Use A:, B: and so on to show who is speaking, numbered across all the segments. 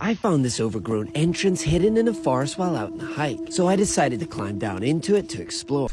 A: I found this overgrown entrance hidden in a forest while out on a hike, so I decided to climb down into it to explore.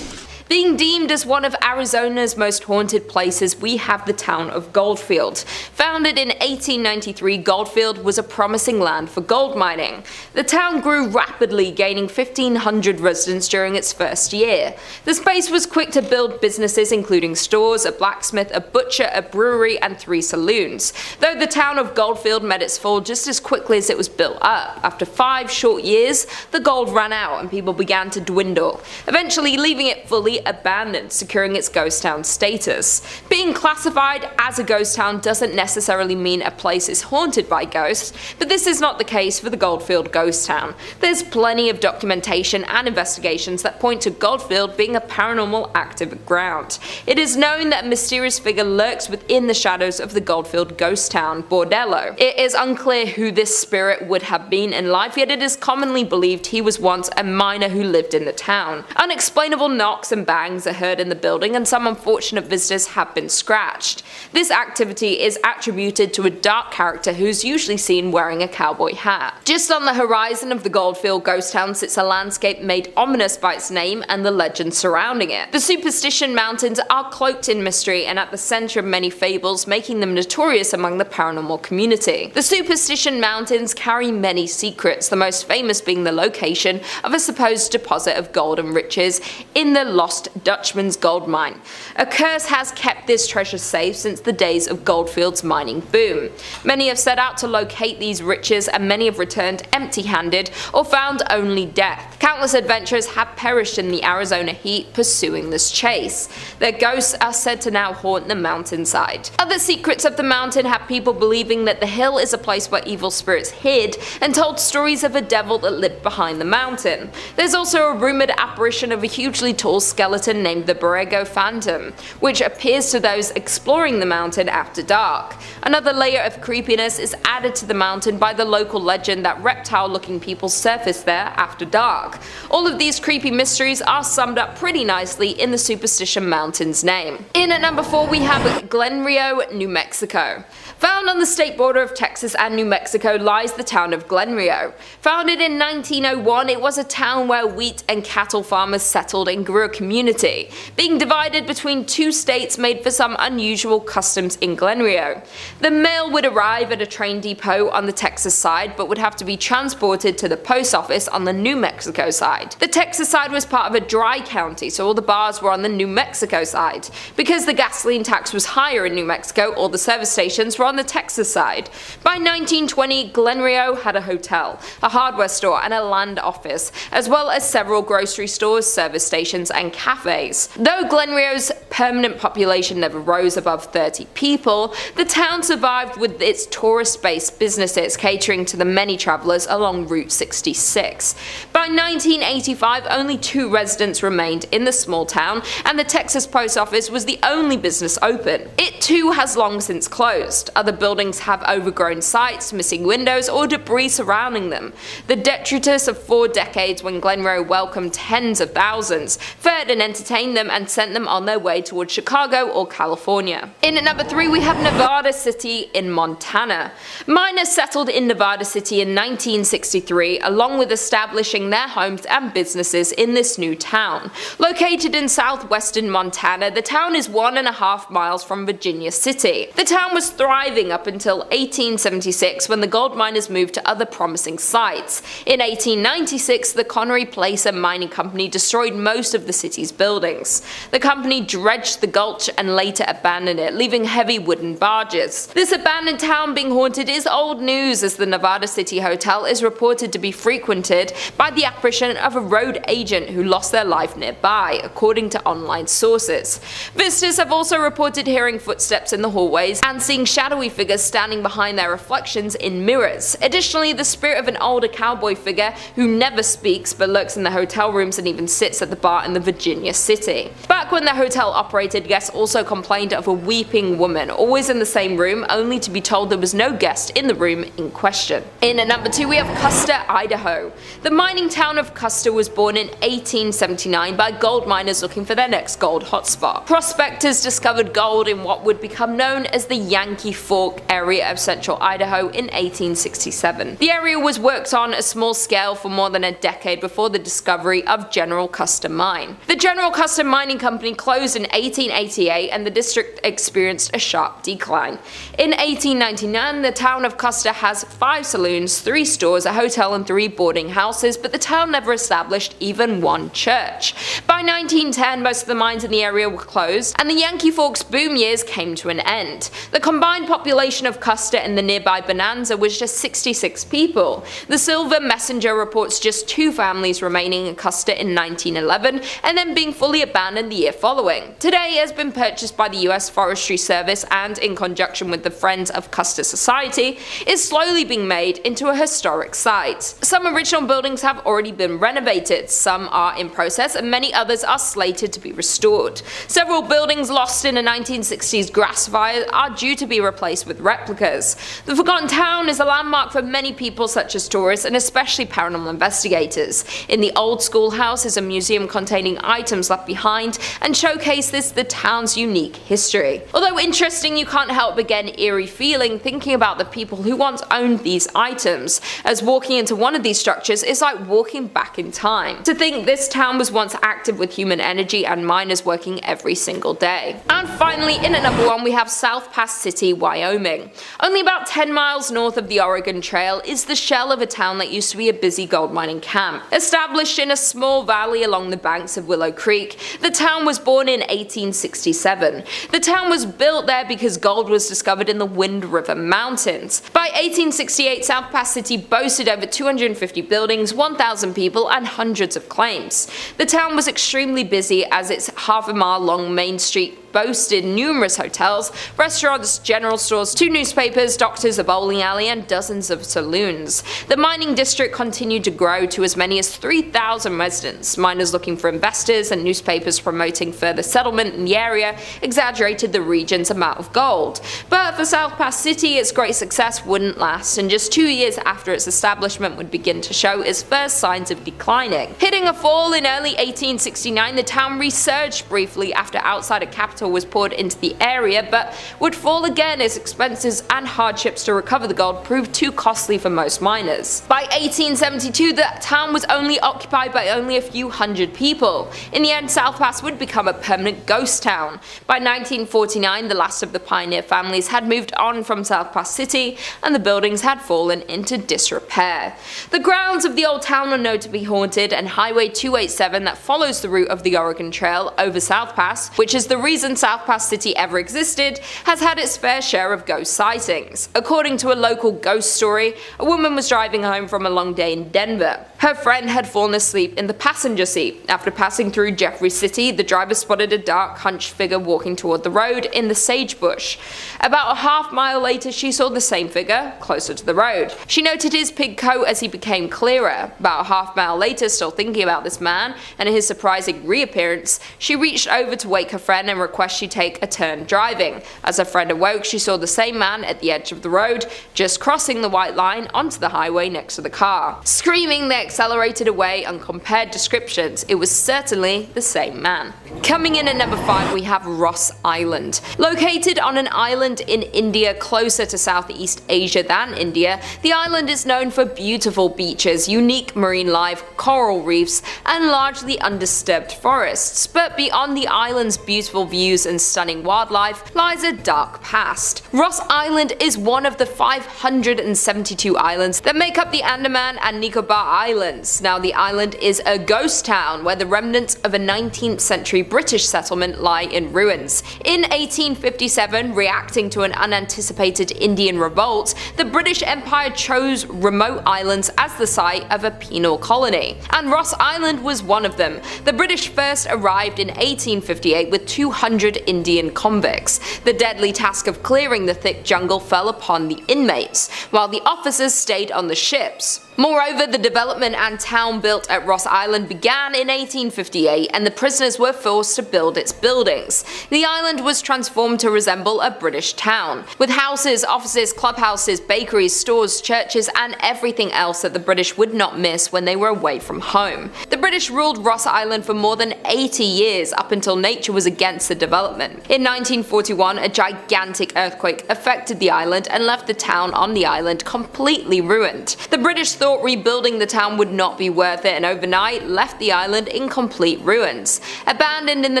B: Being deemed as one of Arizona's most haunted places, we have the town of Goldfield. Founded in 1893, Goldfield was a promising land for gold mining. The town grew rapidly, gaining 1,500 residents during its first year. The space was quick to build businesses including stores, a blacksmith, a butcher, a brewery, and 3 saloons. Though the town of Goldfield met its fall just as quickly as it was built up. After 5 short years, the gold ran out and people began to dwindle, eventually leaving it fully abandoned, securing its ghost town status. Being classified as a ghost town doesn't necessarily mean a place is haunted by ghosts, but this is not the case for the Goldfield ghost town. There's plenty of documentation and investigations that point to Goldfield being a paranormal active ground. It is known that a mysterious figure lurks within the shadows of the Goldfield ghost town, Bordello. It is unclear who this spirit would have been in life, yet it is commonly believed he was once a miner who lived in the town. Unexplainable knocks and bangs are heard in the building, and some unfortunate visitors have been scratched. This activity is attributed to a dark character who's usually seen wearing a cowboy hat. Just on the horizon of the Goldfield ghost town sits a landscape made ominous by its name and the legend surrounding it. The Superstition Mountains are cloaked in mystery and at the center of many fables, making them notorious among the paranormal community. The Superstition Mountains carry many secrets, the most famous being the location of a supposed deposit of gold and riches in the Lost Dutchman's gold mine. A curse has kept this treasure safe since the days of Goldfield's mining boom. Many have set out to locate these riches, and many have returned empty-handed or found only death. Countless adventurers have perished in the Arizona heat pursuing this chase. Their ghosts are said to now haunt the mountainside. Other secrets of the mountain have people believing that the hill is a place where evil spirits hid and told stories of a devil that lived behind the mountain. There's also a rumored apparition of a hugely tall skeleton named the Borrego Phantom, which appears to those exploring the mountain after dark. Another layer of creepiness is added to the mountain by the local legend that reptile-looking people surface there after dark. All of these creepy mysteries are summed up pretty nicely in the Superstition Mountain's name. In at number 4 we have Glen Rio, New Mexico. Found on the state border of Texas and New Mexico lies the town of Glen Rio. Founded in 1901, it was a town where wheat and cattle farmers settled and grew a community. Being divided between 2 states made for some unusual customs in Glen Rio. The mail would arrive at a train depot on the Texas side, but would have to be transported to the post office on the New Mexico side. The Texas side was part of a dry county, so all the bars were on the New Mexico side. Because the gasoline tax was higher in New Mexico, all the service stations were on the Texas side. By 1920, Glen Rio had a hotel, a hardware store, and a land office, as well as several grocery stores, service stations, and cafes. Though Glen Rio's permanent population never rose above 30 people, the town survived with its tourist-based businesses catering to the many travelers along Route 66. By 1985, only 2 residents remained in the small town, and the Texas post office was the only business open. It too has long since closed. Other buildings have overgrown sites, missing windows, or debris surrounding them. The detritus of 4 decades when Glen Rio welcomed tens of thousands, fed and entertained them, and sent them on their way towards Chicago or California. In at number 3 we have Nevada City in Montana. Miners settled in Nevada City in 1963, along with establishing their homes and businesses in this new town. Located in southwestern Montana, the town is 1.5 miles from Virginia City. The town was thriving up until 1876 when the gold miners moved to other promising sites. In 1896, the Connery Placer Mining Company destroyed most of the city's buildings. The company dredged the gulch and later abandoned it, leaving heavy wooden barges. This abandoned town being haunted is old news, as the Nevada City Hotel is reported to be frequented by the apparition of a road agent who lost their life nearby, according to online sources. Visitors have also reported hearing footsteps in the hallways and seeing shadowy figures standing behind their reflections in mirrors. Additionally, the spirit of an older cowboy figure who never speaks but lurks in the hotel rooms and even sits at the bar in the Virginia city. Back when the hotel operated, guests also complained of a weeping woman, always in the same room, only to be told there was no guest in the room in question. In at number 2 we have Custer, Idaho. The mining town of Custer was born in 1879 by gold miners looking for their next gold hotspot. Prospectors discovered gold in what would become known as the Yankee Fork area of central Idaho in 1867. The area was worked on a small scale for more than a decade before the discovery of General Custer Mine. The General Custer Mining Company closed in 1888 and the district experienced a sharp decline. In 1899, the town of Custer has 5 saloons, 3 stores, a hotel and 3 boarding houses, but the town never established even one church. By 1910, most of the mines in the area were closed and the Yankee Forks boom years came to an end. The combined population of Custer and the nearby Bonanza was just 66 people. The Silver Messenger reports just 2 families remaining in Custer in 1911 and then being fully abandoned the year following. Today it has been purchased by the US Forestry Service and, in conjunction with the Friends of Custer Society, is slowly being made into a historic site. Some original buildings have already been renovated, some are in process and many others are slated to be restored. Several buildings lost in a 1960s grass fire are due to be replaced with replicas. The Forgotten Town is a landmark for many people such as tourists and especially paranormal investigators. In the old schoolhouse is a museum containing items left behind and showcases the town's unique history. Although interesting, you can't help but get an eerie feeling thinking about the people who once owned these items, as walking into one of these structures is like walking back in time. To think this town was once active with human energy and miners working every single day. And finally, in at number 1 we have South Pass City, Wyoming. Only about 10 miles north of the Oregon Trail is the shell of a town that used to be a busy gold mining camp. Established in a small valley along the banks of Willow Creek, the town was born in 1867. The town was built there because gold was discovered in the Wind River Mountains. By 1868, South Pass City boasted over 250 buildings, 1,000 people, and hundreds of claims. The town was extremely busy as its half-a-mile-long main street boasted numerous hotels, restaurants, general stores, 2 newspapers, doctors, a bowling alley, and dozens of saloons. The mining district continued to grow to as many as 3,000 residents. Miners looking for investors and newspapers promoting further settlement in the area exaggerated the region's amount of gold. But for South Pass City, its great success wouldn't last, and just 2 years after its establishment would begin to show its first signs of declining. Hitting a fall in early 1869, the town resurged briefly after outsider capital was poured into the area, but would fall again as expenses and hardships to recover the gold proved too costly for most miners. By 1872, the town was only occupied by only a few hundred people. In the end, South Pass would become a permanent ghost town. By 1949, the last of the pioneer families had moved on from South Pass City, and the buildings had fallen into disrepair. The grounds of the old town are known to be haunted, and Highway 287 that follows the route of the Oregon Trail over South Pass, which is the reason South Pass City ever existed, has had its fair share of ghost sightings. According to a local ghost story, a woman was driving home from a long day in Denver. Her friend had fallen asleep in the passenger seat. After passing through Jeffrey City, the driver spotted a dark, hunched figure walking toward the road in the sagebush. About a half-mile later, she saw the same figure closer to the road. She noted his pig coat as he became clearer. About a half-mile later, still thinking about this man and his surprising reappearance, she reached over to wake her friend and request she take a turn driving. As her friend awoke, she saw the same man at the edge of the road, just crossing the white line onto the highway next to the car. Screaming, they accelerated away and compared descriptions. It was certainly the same man. Coming in at number 5, we have Ross Island. Located on an island in India closer to Southeast Asia than India, the island is known for beautiful beaches, unique marine life, coral reefs, and largely undisturbed forests. But beyond the island's beautiful views and stunning wildlife lies a dark past. Ross Island is one of the 572 islands that make up the Andaman and Nicobar Islands Islands. Now, the island is a ghost town where the remnants of a 19th century British settlement lie in ruins. In 1857, reacting to an unanticipated Indian revolt, the British Empire chose remote islands as the site of a penal colony, and Ross Island was one of them. The British first arrived in 1858 with 200 Indian convicts. The deadly task of clearing the thick jungle fell upon the inmates, while the officers stayed on the ships. Moreover, the development and town built at Ross Island began in 1858, and the prisoners were forced to build its buildings. The island was transformed to resemble a British town, with houses, offices, clubhouses, bakeries, stores, churches, and everything else that the British would not miss when they were away from home. The British ruled Ross Island for more than 80 years, up until nature was against the development. In 1941, a gigantic earthquake affected the island and left the town on the island completely ruined. The British thought rebuilding the town would not be worth it, and overnight left the island in complete ruins. Abandoned in the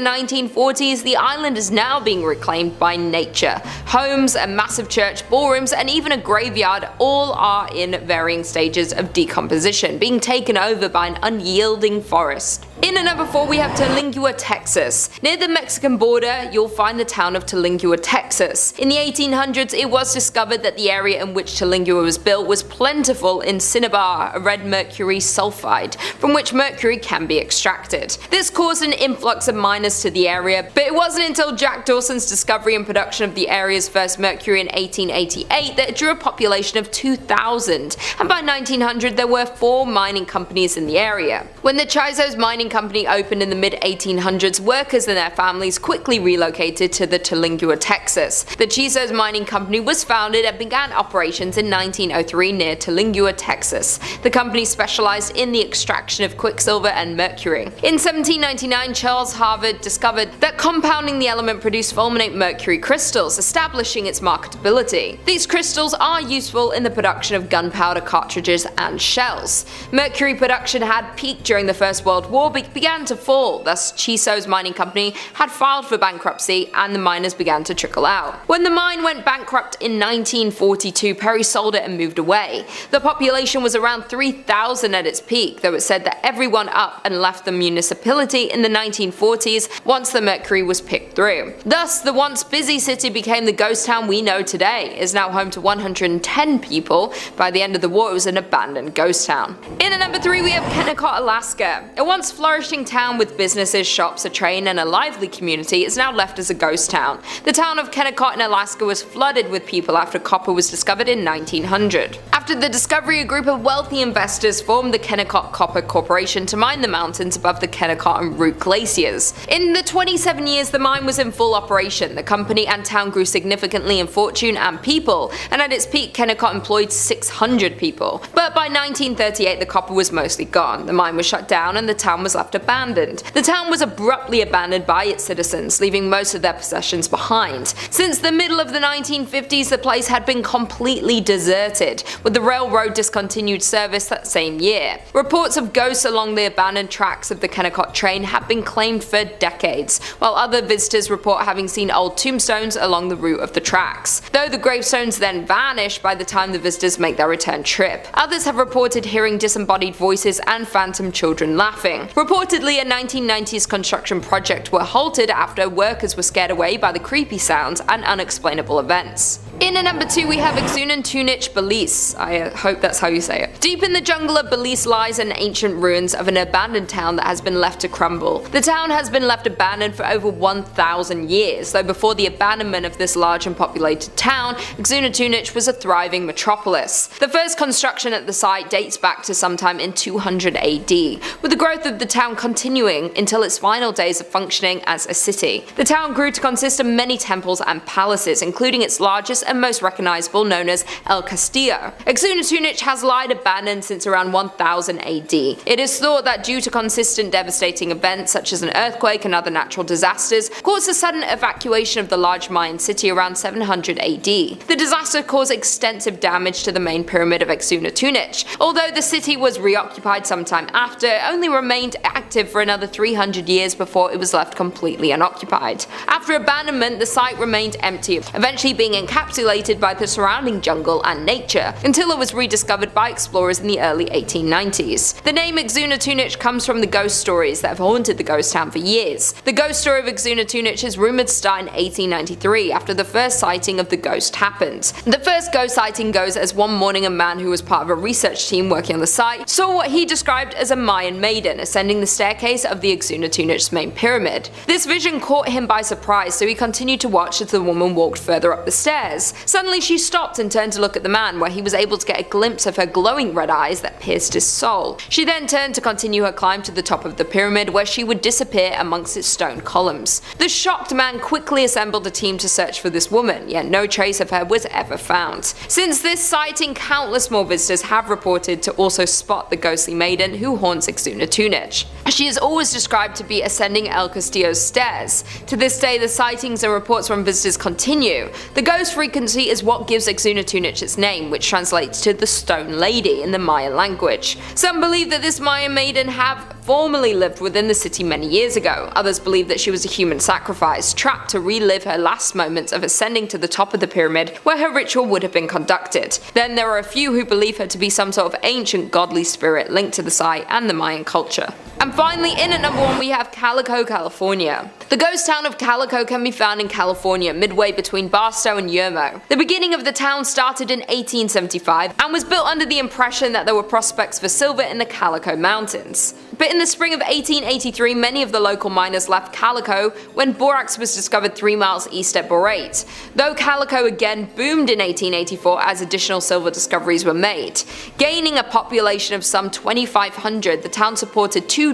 B: 1940s, the island is now being reclaimed by nature. Homes, a massive church, ballrooms, and even a graveyard all are in varying stages of decomposition, being taken over by an unyielding forest. In at number 4 we have Terlingua, Texas. Near the Mexican border, you'll find the town of Terlingua, Texas. In the 1800s, it was discovered that the area in which Terlingua was built was plentiful in cinnabar, a red mercury sulfide, from which mercury can be extracted. This caused an influx of miners to the area, but it wasn't until Jack Dawson's discovery and production of the area's first mercury in 1888 that it drew a population of 2,000, and by 1900 there were 4 mining companies in the area. When the Chiso's mining company opened in the mid-1800s, workers and their families quickly relocated to the Terlingua, Texas. The Chiso's mining company was founded and began operations in 1903 near Terlingua, Texas. The company specialized in the extraction of quicksilver and mercury. In 1799, Charles Harvard discovered that compounding the element produced fulminate mercury crystals, establishing its marketability. These crystals are useful in the production of gunpowder cartridges and shells. Mercury production had peaked during the First World War but began to fall, thus Chiso's mining company had filed for bankruptcy and the miners began to trickle out. When the mine went bankrupt in 1942, Perry sold it and moved away. The population was around 3,000 at its peak, though it said that everyone up and left the municipality in the 1940s once the mercury was picked through. Thus, the once busy city became the ghost town we know today. It is now home to 110 people. By the end of the war, it was an abandoned ghost town. In at number 3 we have Kennecott, Alaska. A once flourishing town with businesses, shops, a train, and a lively community is now left as a ghost town. The town of Kennecott in Alaska was flooded with people after copper was discovered in 1900. After the discovery, a group of wealthy investors formed the Kennecott Copper Corporation to mine the mountains above the Kennecott and Root glaciers. In the 27 years the mine was in full operation, the company and town grew significantly in fortune and people, and at its peak Kennecott employed 600 people. But by 1938 the copper was mostly gone, the mine was shut down and the town was left abandoned. The town was abruptly abandoned by its citizens, leaving most of their possessions behind. Since the middle of the 1950s the place had been completely deserted, with the railroad discontinued service that same year. Reports of ghosts along the abandoned tracks of the Kennecott train have been claimed for decades, while other visitors report having seen old tombstones along the route of the tracks, though the gravestones then vanish by the time the visitors make their return trip. Others have reported hearing disembodied voices and phantom children laughing. Reportedly, a 1990s construction project were halted after workers were scared away by the creepy sounds and unexplainable events. In at number 2 we have Xunantunich, Belize. I hope that's how you say it. Deep in the jungle of Belize lies an ancient ruins of an abandoned town that has been left to crumble. The town has been left abandoned for over 1,000 years, though before the abandonment of this large and populated town, Xunantunich was a thriving metropolis. The first construction at the site dates back to sometime in 200 AD, with the growth of the town continuing until its final days of functioning as a city. The town grew to consist of many temples and palaces, including its largest and most recognizable, known as El Castillo. Xunantunich has lied abandoned since around 1000 AD. It is thought that due to consistent devastating events such as an earthquake and other natural disasters caused a sudden evacuation of the large Mayan city around 700 AD. The disaster caused extensive damage to the main pyramid of Xunantunich. Although the city was reoccupied sometime after, it only remained active for another 300 years before it was left completely unoccupied. After abandonment, the site remained empty, eventually being encapsulated encapsulated by the surrounding jungle and nature, until it was rediscovered by explorers in the early 1890s. The name Xunantunich comes from the ghost stories that have haunted the ghost town for years. The ghost story of Xunantunich is rumoured to start in 1893, after the first sighting of the ghost happened. The first ghost sighting goes as one morning a man who was part of a research team working on the site saw what he described as a Mayan maiden ascending the staircase of the Xunatunich's main pyramid. This vision caught him by surprise, so he continued to watch as the woman walked further up the stairs. Suddenly she stopped and turned to look at the man, where he was able to get a glimpse of her glowing red eyes that pierced his soul. She then turned to continue her climb to the top of the pyramid, where she would disappear amongst its stone columns. The shocked man quickly assembled a team to search for this woman, yet no trace of her was ever found. Since this sighting, countless more visitors have reported to also spot the ghostly maiden who haunts Xunantunich. She is always described to be ascending El Castillo's stairs. To this day, the sightings and reports from visitors continue. The ghost frequency is what gives Xunantunich its name, which translates to the Stone Lady in the Mayan language. Some believe that this Mayan maiden have formerly lived within the city many years ago. Others believe that she was a human sacrifice, trapped to relive her last moments of ascending to the top of the pyramid where her ritual would have been conducted. Then there are a few who believe her to be some sort of ancient godly spirit linked to the site and the Mayan culture. And finally, in at number 1 we have Calico, California. The ghost town of Calico can be found in California, midway between Batsto and Yermo. The beginning of the town started in 1875 and was built under the impression that there were prospects for silver in the Calico Mountains. But in the spring of 1883, many of the local miners left Calico when borax was discovered 3 miles east at Borate. Though Calico again boomed in 1884 as additional silver discoveries were made. Gaining a population of some 2,500, the town supported 24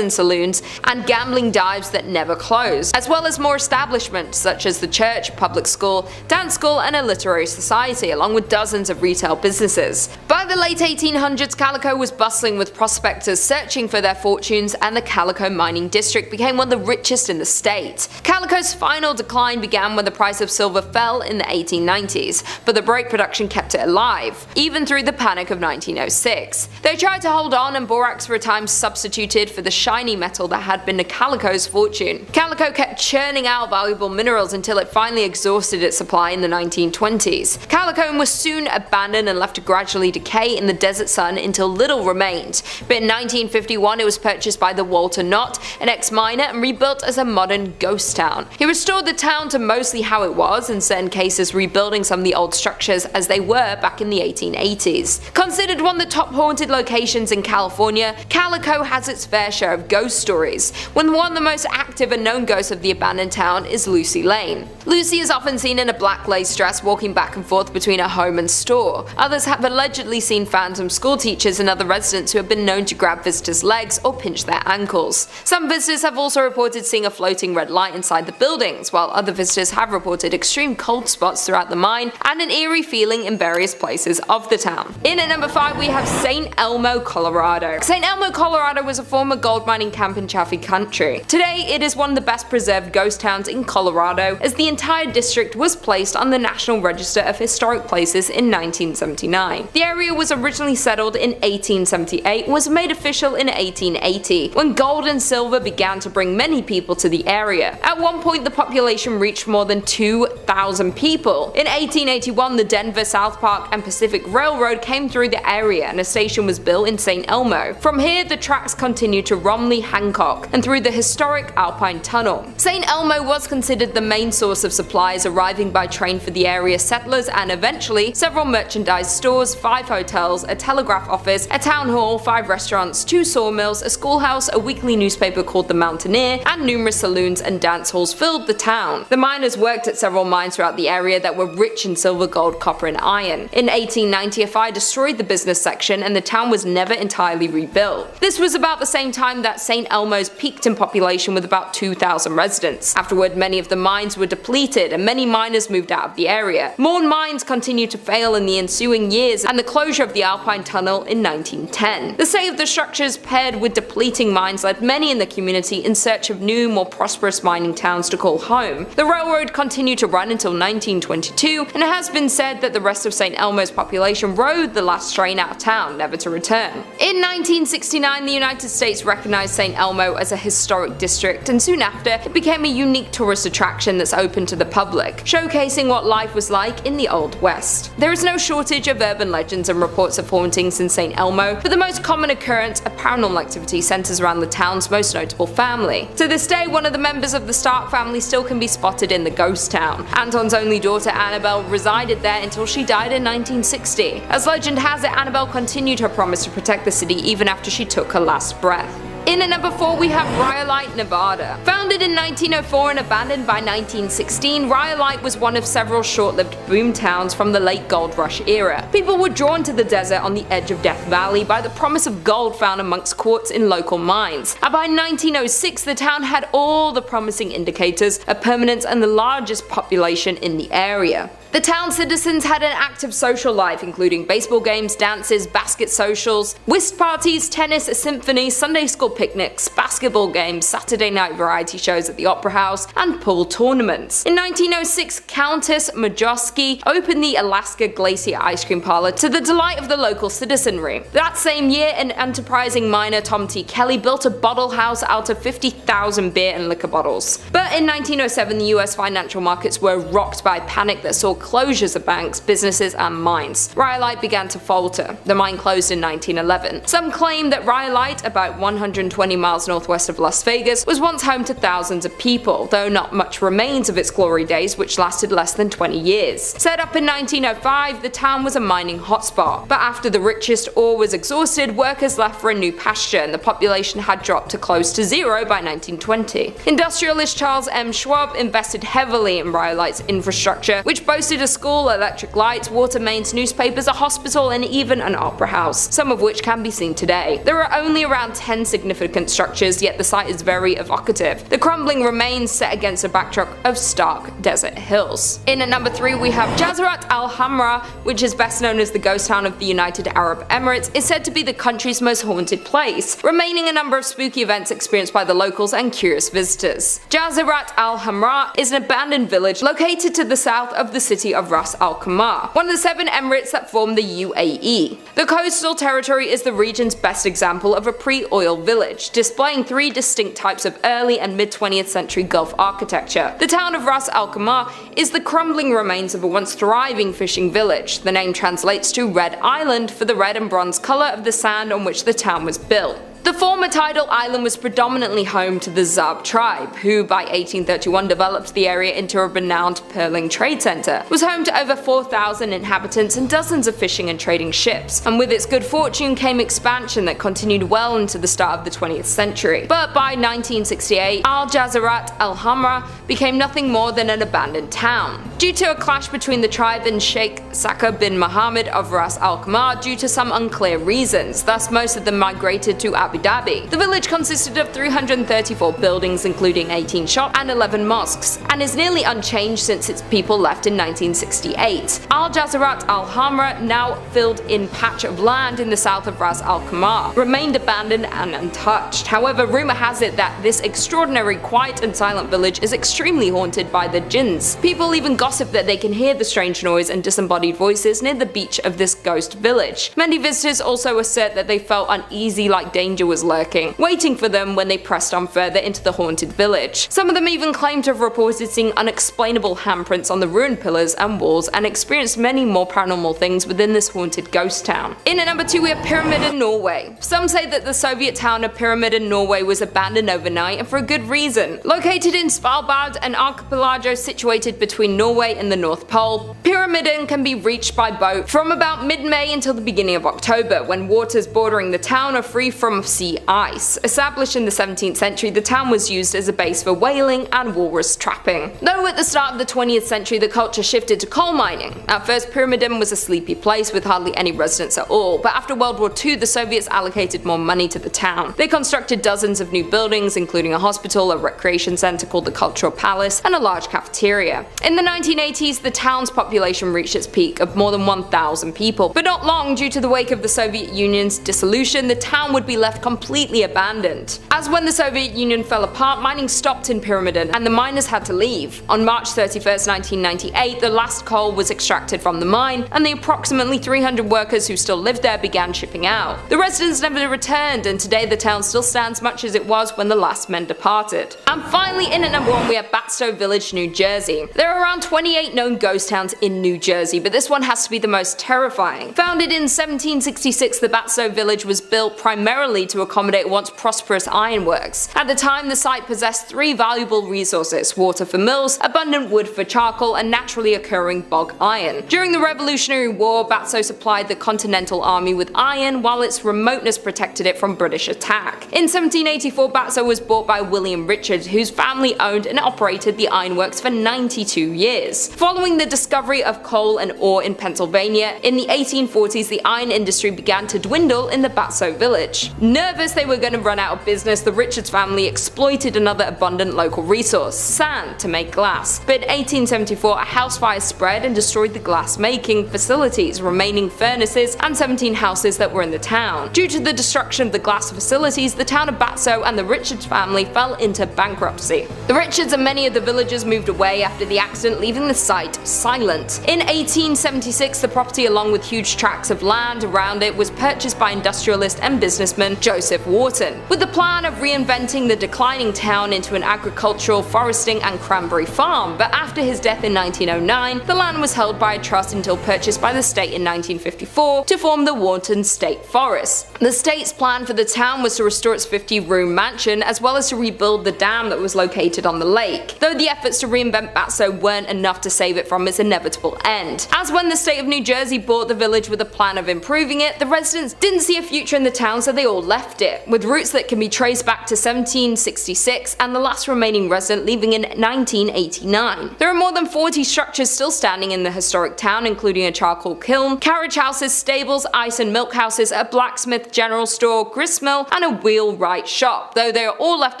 B: saloons and gambling dives that never closed, as well as more establishments such as the church, public school, dance school, and a literary society, along with dozens of retail businesses. By the late 1800s, Calico was bustling with prospectors searching for their fortunes, and the Calico mining district became one of the richest in the state. Calico's final decline began when the price of silver fell in the 1890s, but the break production kept it alive, even through the panic of 1906. They tried to hold on, and borax for a time substituted for the shiny metal that had been Calico's fortune. Calico kept churning out valuable minerals until it finally exhausted its supply in the 1920s. Calico was soon abandoned and left to gradually decay in the desert sun until little remained, but in 1951 it was purchased by the Walter Knott, an ex-miner, and rebuilt as a modern ghost town. He restored the town to mostly how it was, in certain cases rebuilding some of the old structures as they were back in the 1880s. Considered one of the top haunted locations in California, Calico has its fair share of ghost stories, when one of the most active and known ghosts of the abandoned town is Lucy Lane. Lucy is often seen in a black lace dress walking back and forth between her home and store. Others have allegedly seen phantom school teachers and other residents who have been known to grab visitors' legs or pinch their ankles. Some visitors have also reported seeing a floating red light inside the buildings, while other visitors have reported extreme cold spots throughout the mine and an eerie feeling in various places of the town. In at number 5 we have St. Elmo, Colorado. St. Elmo, Colorado was a former gold mining camp in Chaffee Country. Today it is one of the best preserved ghost towns in Colorado, as the entire district was placed on the National Register of Historic Places in 1979. The area was originally settled in 1878 and was made official in 1880, when gold and silver began to bring many people to the area. At one point the population reached more than 2,000 people. In 1881 the Denver, South Park, and Pacific Railroad came through the area and a station was built in St. Elmo. From here the tracks continued to Romley, Hancock, and through the historic Alpine Tunnel. St. Elmo was considered the main source of supplies arriving by train for the area settlers, and eventually several merchandise stores, 5 hotels, a telegraph office, a town hall, 5 restaurants, 2 sawmills, a schoolhouse, a weekly newspaper called The Mountaineer, and numerous saloons and dance halls filled the town. The miners worked at several mines throughout the area that were rich in silver, gold, copper, and iron. In 1890 a fire destroyed the business section and the town was never entirely rebuilt. This was about the same time that St. Elmo's peaked in population with about 2,000 residents. Afterward many of the mines were depleted and many miners moved out of the area. More mines continued to fail in the ensuing years, and the closure of the Alpine Tunnel in 1910. The state of the structures paired with depleting mines led many in the community in search of new, more prosperous mining towns to call home. The railroad continued to run until 1922, and it has been said that the rest of St. Elmo's population rode the last train out of town, never to return. In 1969 the United States states recognized St. Elmo as a historic district, and soon after, it became a unique tourist attraction that's open to the public, showcasing what life was like in the Old West. There is no shortage of urban legends and reports of hauntings in St. Elmo, but the most common occurrence of paranormal activity centers around the town's most notable family. To this day, one of the members of the Stark family still can be spotted in the ghost town. Anton's only daughter Annabelle resided there until she died in 1960. As legend has it, Annabelle continued her promise to protect the city even after she took her last breath. In at number 4 we have Rhyolite, Nevada. Founded in 1904 and abandoned by 1916, Rhyolite was one of several short-lived boom towns from the late gold rush era. People were drawn to the desert on the edge of Death Valley by the promise of gold found amongst quartz in local mines. And by 1906 the town had all the promising indicators of permanence and the largest population in the area. The town's citizens had an active social life, including baseball games, dances, basket socials, whist parties, tennis, a symphony, Sunday school picnics, basketball games, Saturday night variety shows at the Opera House, and pool tournaments. In 1906, Countess Majowski opened the Alaska Glacier Ice Cream Parlor to the delight of the local citizenry. That same year, an enterprising miner, Tom T. Kelly, built a bottle house out of 50,000 beer and liquor bottles. But in 1907, the US financial markets were rocked by panic that saw closures of banks, businesses, and mines. Rhyolite began to falter. The mine closed in 1911. Some claim that Rhyolite, about 120 miles northwest of Las Vegas, was once home to thousands of people, though not much remains of its glory days, which lasted less than 20 years. Set up in 1905, the town was a mining hotspot, but after the richest ore was exhausted, workers left for a new pasture, and the population had dropped to close to zero by 1920. Industrialist Charles M. Schwab invested heavily in Rhyolite's infrastructure, which boasted a school, electric lights, water mains, newspapers, a hospital, and even an opera house, some of which can be seen today. There are only around 10 significant structures, yet the site is very evocative. The crumbling remains set against a backdrop of stark desert hills. In at number 3 we have Jazirah Al Hamra, which is best known as the ghost town of the United Arab Emirates, is said to be the country's most haunted place, remaining a number of spooky events experienced by the locals and curious visitors. Jazirah Al Hamra is an abandoned village located to the south of the city of Ras Al Khaimah, one of the 7 emirates that form the UAE. The coastal territory is the region's best example of a pre-oil village, displaying 3 distinct types of early and mid-20th century Gulf architecture. The town of Ras Al Khaimah is the crumbling remains of a once thriving fishing village. The name translates to Red Island for the red and bronze color of the sand on which the town was built. The former tidal island was predominantly home to the Zab tribe, who by 1831 developed the area into a renowned pearling trade center. It was home to over 4,000 inhabitants and dozens of fishing and trading ships, and with its good fortune came expansion that continued well into the start of the 20th century. But by 1968, Jazirah Al Hamra became nothing more than an abandoned town, due to a clash between the tribe and Sheikh Saka bin Mohammed of Ras Al Khaimah due to some unclear reasons. Thus, most of them migrated to Abu Dhabi. The village consisted of 334 buildings, including 18 shops and 11 mosques, and is nearly unchanged since its people left in 1968. Jazirah Al Hamra, now filled-in patch of land in the south of Ras Al Khaimah, remained abandoned and untouched. However, rumor has it that this extraordinary quiet and silent village is extremely haunted by the jinns. People even gossip that they can hear the strange noise and disembodied voices near the beach of this ghost village. Many visitors also assert that they felt uneasy, like danger was lurking, waiting for them when they pressed on further into the haunted village. Some of them even claim to have reported seeing unexplainable handprints on the ruined pillars and walls, and experienced many more paranormal things within this haunted ghost town. In at number 2 we have Pyramiden, Norway. Some say that the Soviet town of Pyramiden, Norway was abandoned overnight, and for a good reason. Located in Svalbard, an archipelago situated between Norway and the North Pole, Pyramiden can be reached by boat from about mid-May until the beginning of October, when waters bordering the town are free from sea ice. Established in the 17th century, the town was used as a base for whaling and walrus trapping. Though at the start of the 20th century the culture shifted to coal mining. At first, Pyramiden was a sleepy place with hardly any residents at all, but after World War II the Soviets allocated more money to the town. They constructed dozens of new buildings, including a hospital, a recreation center called the Cultural Palace, and a large cafeteria. In the 1980s the town's population reached its peak of more than 1,000 people, but not long, due to the wake of the Soviet Union's dissolution, the town would be left completely abandoned. As when the Soviet Union fell apart, mining stopped in Pyramiden and the miners had to leave. On March 31st, 1998, the last coal was extracted from the mine, and the approximately 300 workers who still lived there began shipping out. The residents never returned, and today the town still stands much as it was when the last men departed. And finally, in at number 1 we have Batsto Village, New Jersey. There are around 28 known ghost towns in New Jersey, but this one has to be the most terrifying. Founded in 1766, the Batsto Village was built primarily to accommodate once prosperous ironworks. At the time, the site possessed 3 valuable resources: water for mills, abundant wood for charcoal, and naturally occurring bog iron. During the Revolutionary War, Batsto supplied the Continental Army with iron, while its remoteness protected it from British attack. In 1784, Batsto was bought by William Richard, whose family owned and operated the ironworks for 92 years. Following the discovery of coal and ore in Pennsylvania, in the 1840s the iron industry began to dwindle in the Batsto Village. Nervous they were going to run out of business, the Richards family exploited another abundant local resource, sand, to make glass. But in 1874 a house fire spread and destroyed the glass making facilities, remaining furnaces, and 17 houses that were in the town. Due to the destruction of the glass facilities, the town of Batsto and the Richards family fell into bankruptcy. The Richards and many of the villagers moved away after the accident, leaving the site silent. In 1876, the property, along with huge tracts of land around it, was purchased by industrialist and businessman Joseph Wharton, with the plan of reinventing the declining town into an agricultural, foresting, and cranberry farm. But after his death in 1909, the land was held by a trust until purchased by the state in 1954 to form the Wharton State Forest. The state's plan for the town was to restore its 50-room mansion, as well as to rebuild the dam that was located on the lake, though the efforts to reinvent Batsto weren't enough to save it from its inevitable end. As when the state of New Jersey bought the village with a plan of improving it, the residents didn't see a future in the town, so they all left it, with roots that can be traced back to 1766 and the last remaining resident leaving in 1989. There are more than 40 structures still standing in the historic town, including a charcoal kiln, carriage houses, stables, ice and milk houses, a blacksmith, general store, gristmill, and a wheelwright shop, though they are all left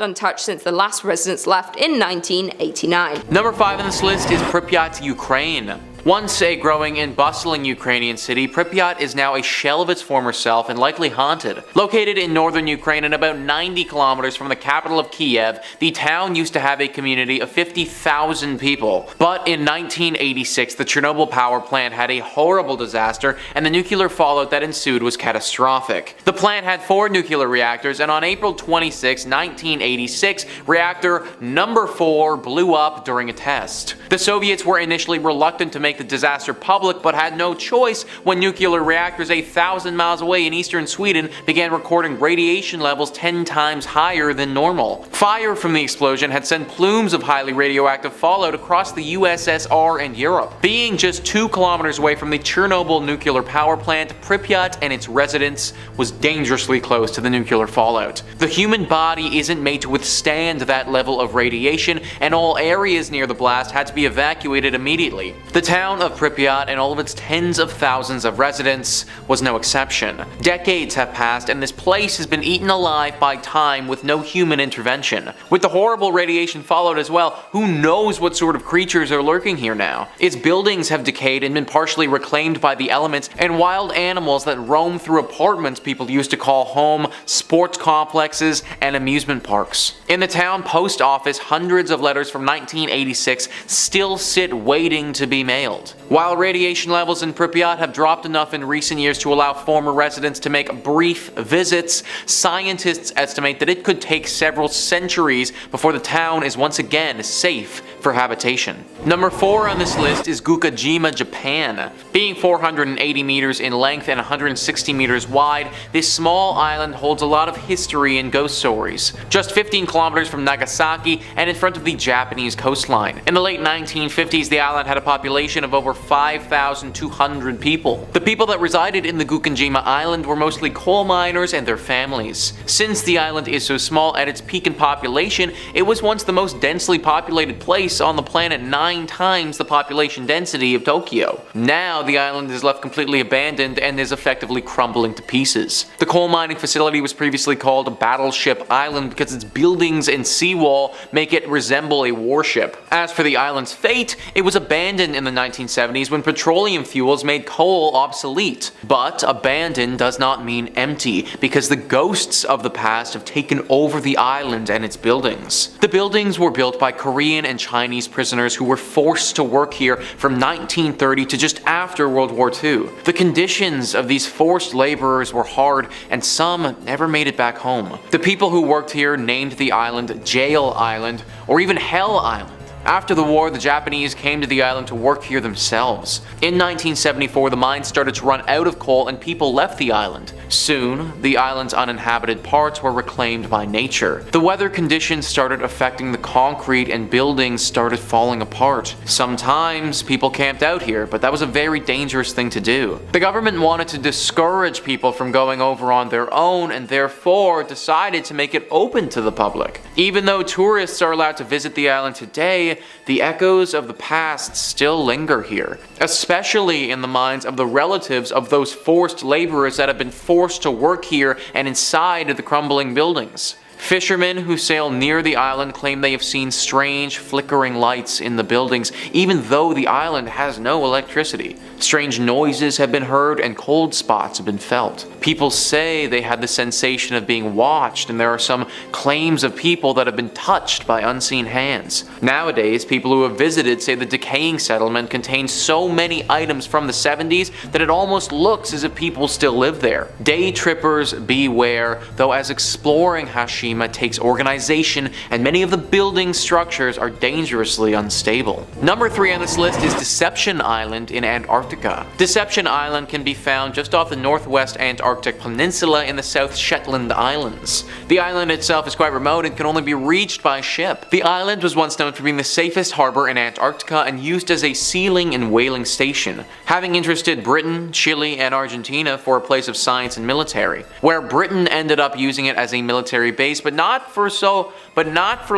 B: untouched since the last residents left in 1989.
C: Number 5 on this list is Pripyat, Ukraine. Once a growing and bustling Ukrainian city, Pripyat is now a shell of its former self and likely haunted. Located in northern Ukraine and about 90 kilometers from the capital of Kiev, the town used to have a community of 50,000 people. But in 1986, the Chernobyl power plant had a horrible disaster, and the nuclear fallout that ensued was catastrophic. The plant had 4 nuclear reactors, and on April 26, 1986, reactor number 4 blew up during a test. The Soviets were initially reluctant to make the disaster public, but had no choice when nuclear reactors 1,000 miles away in eastern Sweden began recording radiation levels 10 times higher than normal. Fire from the explosion had sent plumes of highly radioactive fallout across the USSR and Europe. Being just 2 kilometers away from the Chernobyl nuclear power plant, Pripyat and its residents was dangerously close to the nuclear fallout. The human body isn't made to withstand that level of radiation, and all areas near the blast had to be evacuated immediately. The town of Pripyat and all of its tens of thousands of residents was no exception. Decades have passed and this place has been eaten alive by time with no human intervention. With the horrible radiation fallout as well, who knows what sort of creatures are lurking here now? Its buildings have decayed and been partially reclaimed by the elements, and wild animals that roam through apartments people used to call home, sports complexes, and amusement parks. In the town post office, hundreds of letters from 1986 still sit waiting to be mailed. While radiation levels in Pripyat have dropped enough in recent years to allow former residents to make brief visits, scientists estimate that it could take several centuries before the town is once again safe for habitation. Number 4 on this list is Gunkanjima, Japan. Being 480 meters in length and 160 meters wide, this small island holds a lot of history and ghost stories. Just 15 kilometers from Nagasaki and in front of the Japanese coastline. In the late 1950s, the island had a population of over 5,200 people. The people that resided in the Gunkanjima island were mostly coal miners and their families. Since the island is so small, at its peak in population, it was once the most densely populated place place on the planet 9 times the population density of Tokyo. Now the island is left completely abandoned and is effectively crumbling to pieces. The coal mining facility was previously called Battleship Island because its buildings and seawall make it resemble a warship. As for the island's fate, it was abandoned in the 1970s when petroleum fuels made coal obsolete. But abandoned does not mean empty, because the ghosts of the past have taken over the island and its buildings. The buildings were built by Korean and Chinese prisoners who were forced to work here from 1930 to just after World War II. The conditions of these forced laborers were hard, and some never made it back home. The people who worked here named the island Jail Island, or even Hell Island. After the war, the Japanese came to the island to work here themselves. In 1974, the mines started to run out of coal and people left the island. Soon, the island's uninhabited parts were reclaimed by nature. The weather conditions started affecting the concrete and buildings started falling apart. Sometimes people camped out here, but that was a very dangerous thing to do. The government wanted to discourage people from going over on their own and therefore decided to make it open to the public. Even though tourists are allowed to visit the island today, the echoes of the past still linger here, especially in the minds of the relatives of those forced laborers that have been forced to work here and inside the crumbling buildings. Fishermen who sail near the island claim they have seen strange flickering lights in the buildings, even though the island has no electricity. Strange noises have been heard and cold spots have been felt. People say they had the sensation of being watched, and there are some claims of people that have been touched by unseen hands. Nowadays, people who have visited say the decaying settlement contains so many items from the 70s that it almost looks as if people still live there. Day trippers beware, though as exploring Hashima takes organization and many of the building structures are dangerously unstable. Number 3 on this list is Deception Island in Antarctica. Deception Island can be found just off the northwest Antarctic peninsula in the South Shetland Islands. The island itself is quite remote and can only be reached by ship. The island was once known for being the safest harbor in Antarctica and used as a sealing and whaling station, having interested Britain, Chile, and Argentina for a place of science and military, where Britain ended up using it as a military base, but not for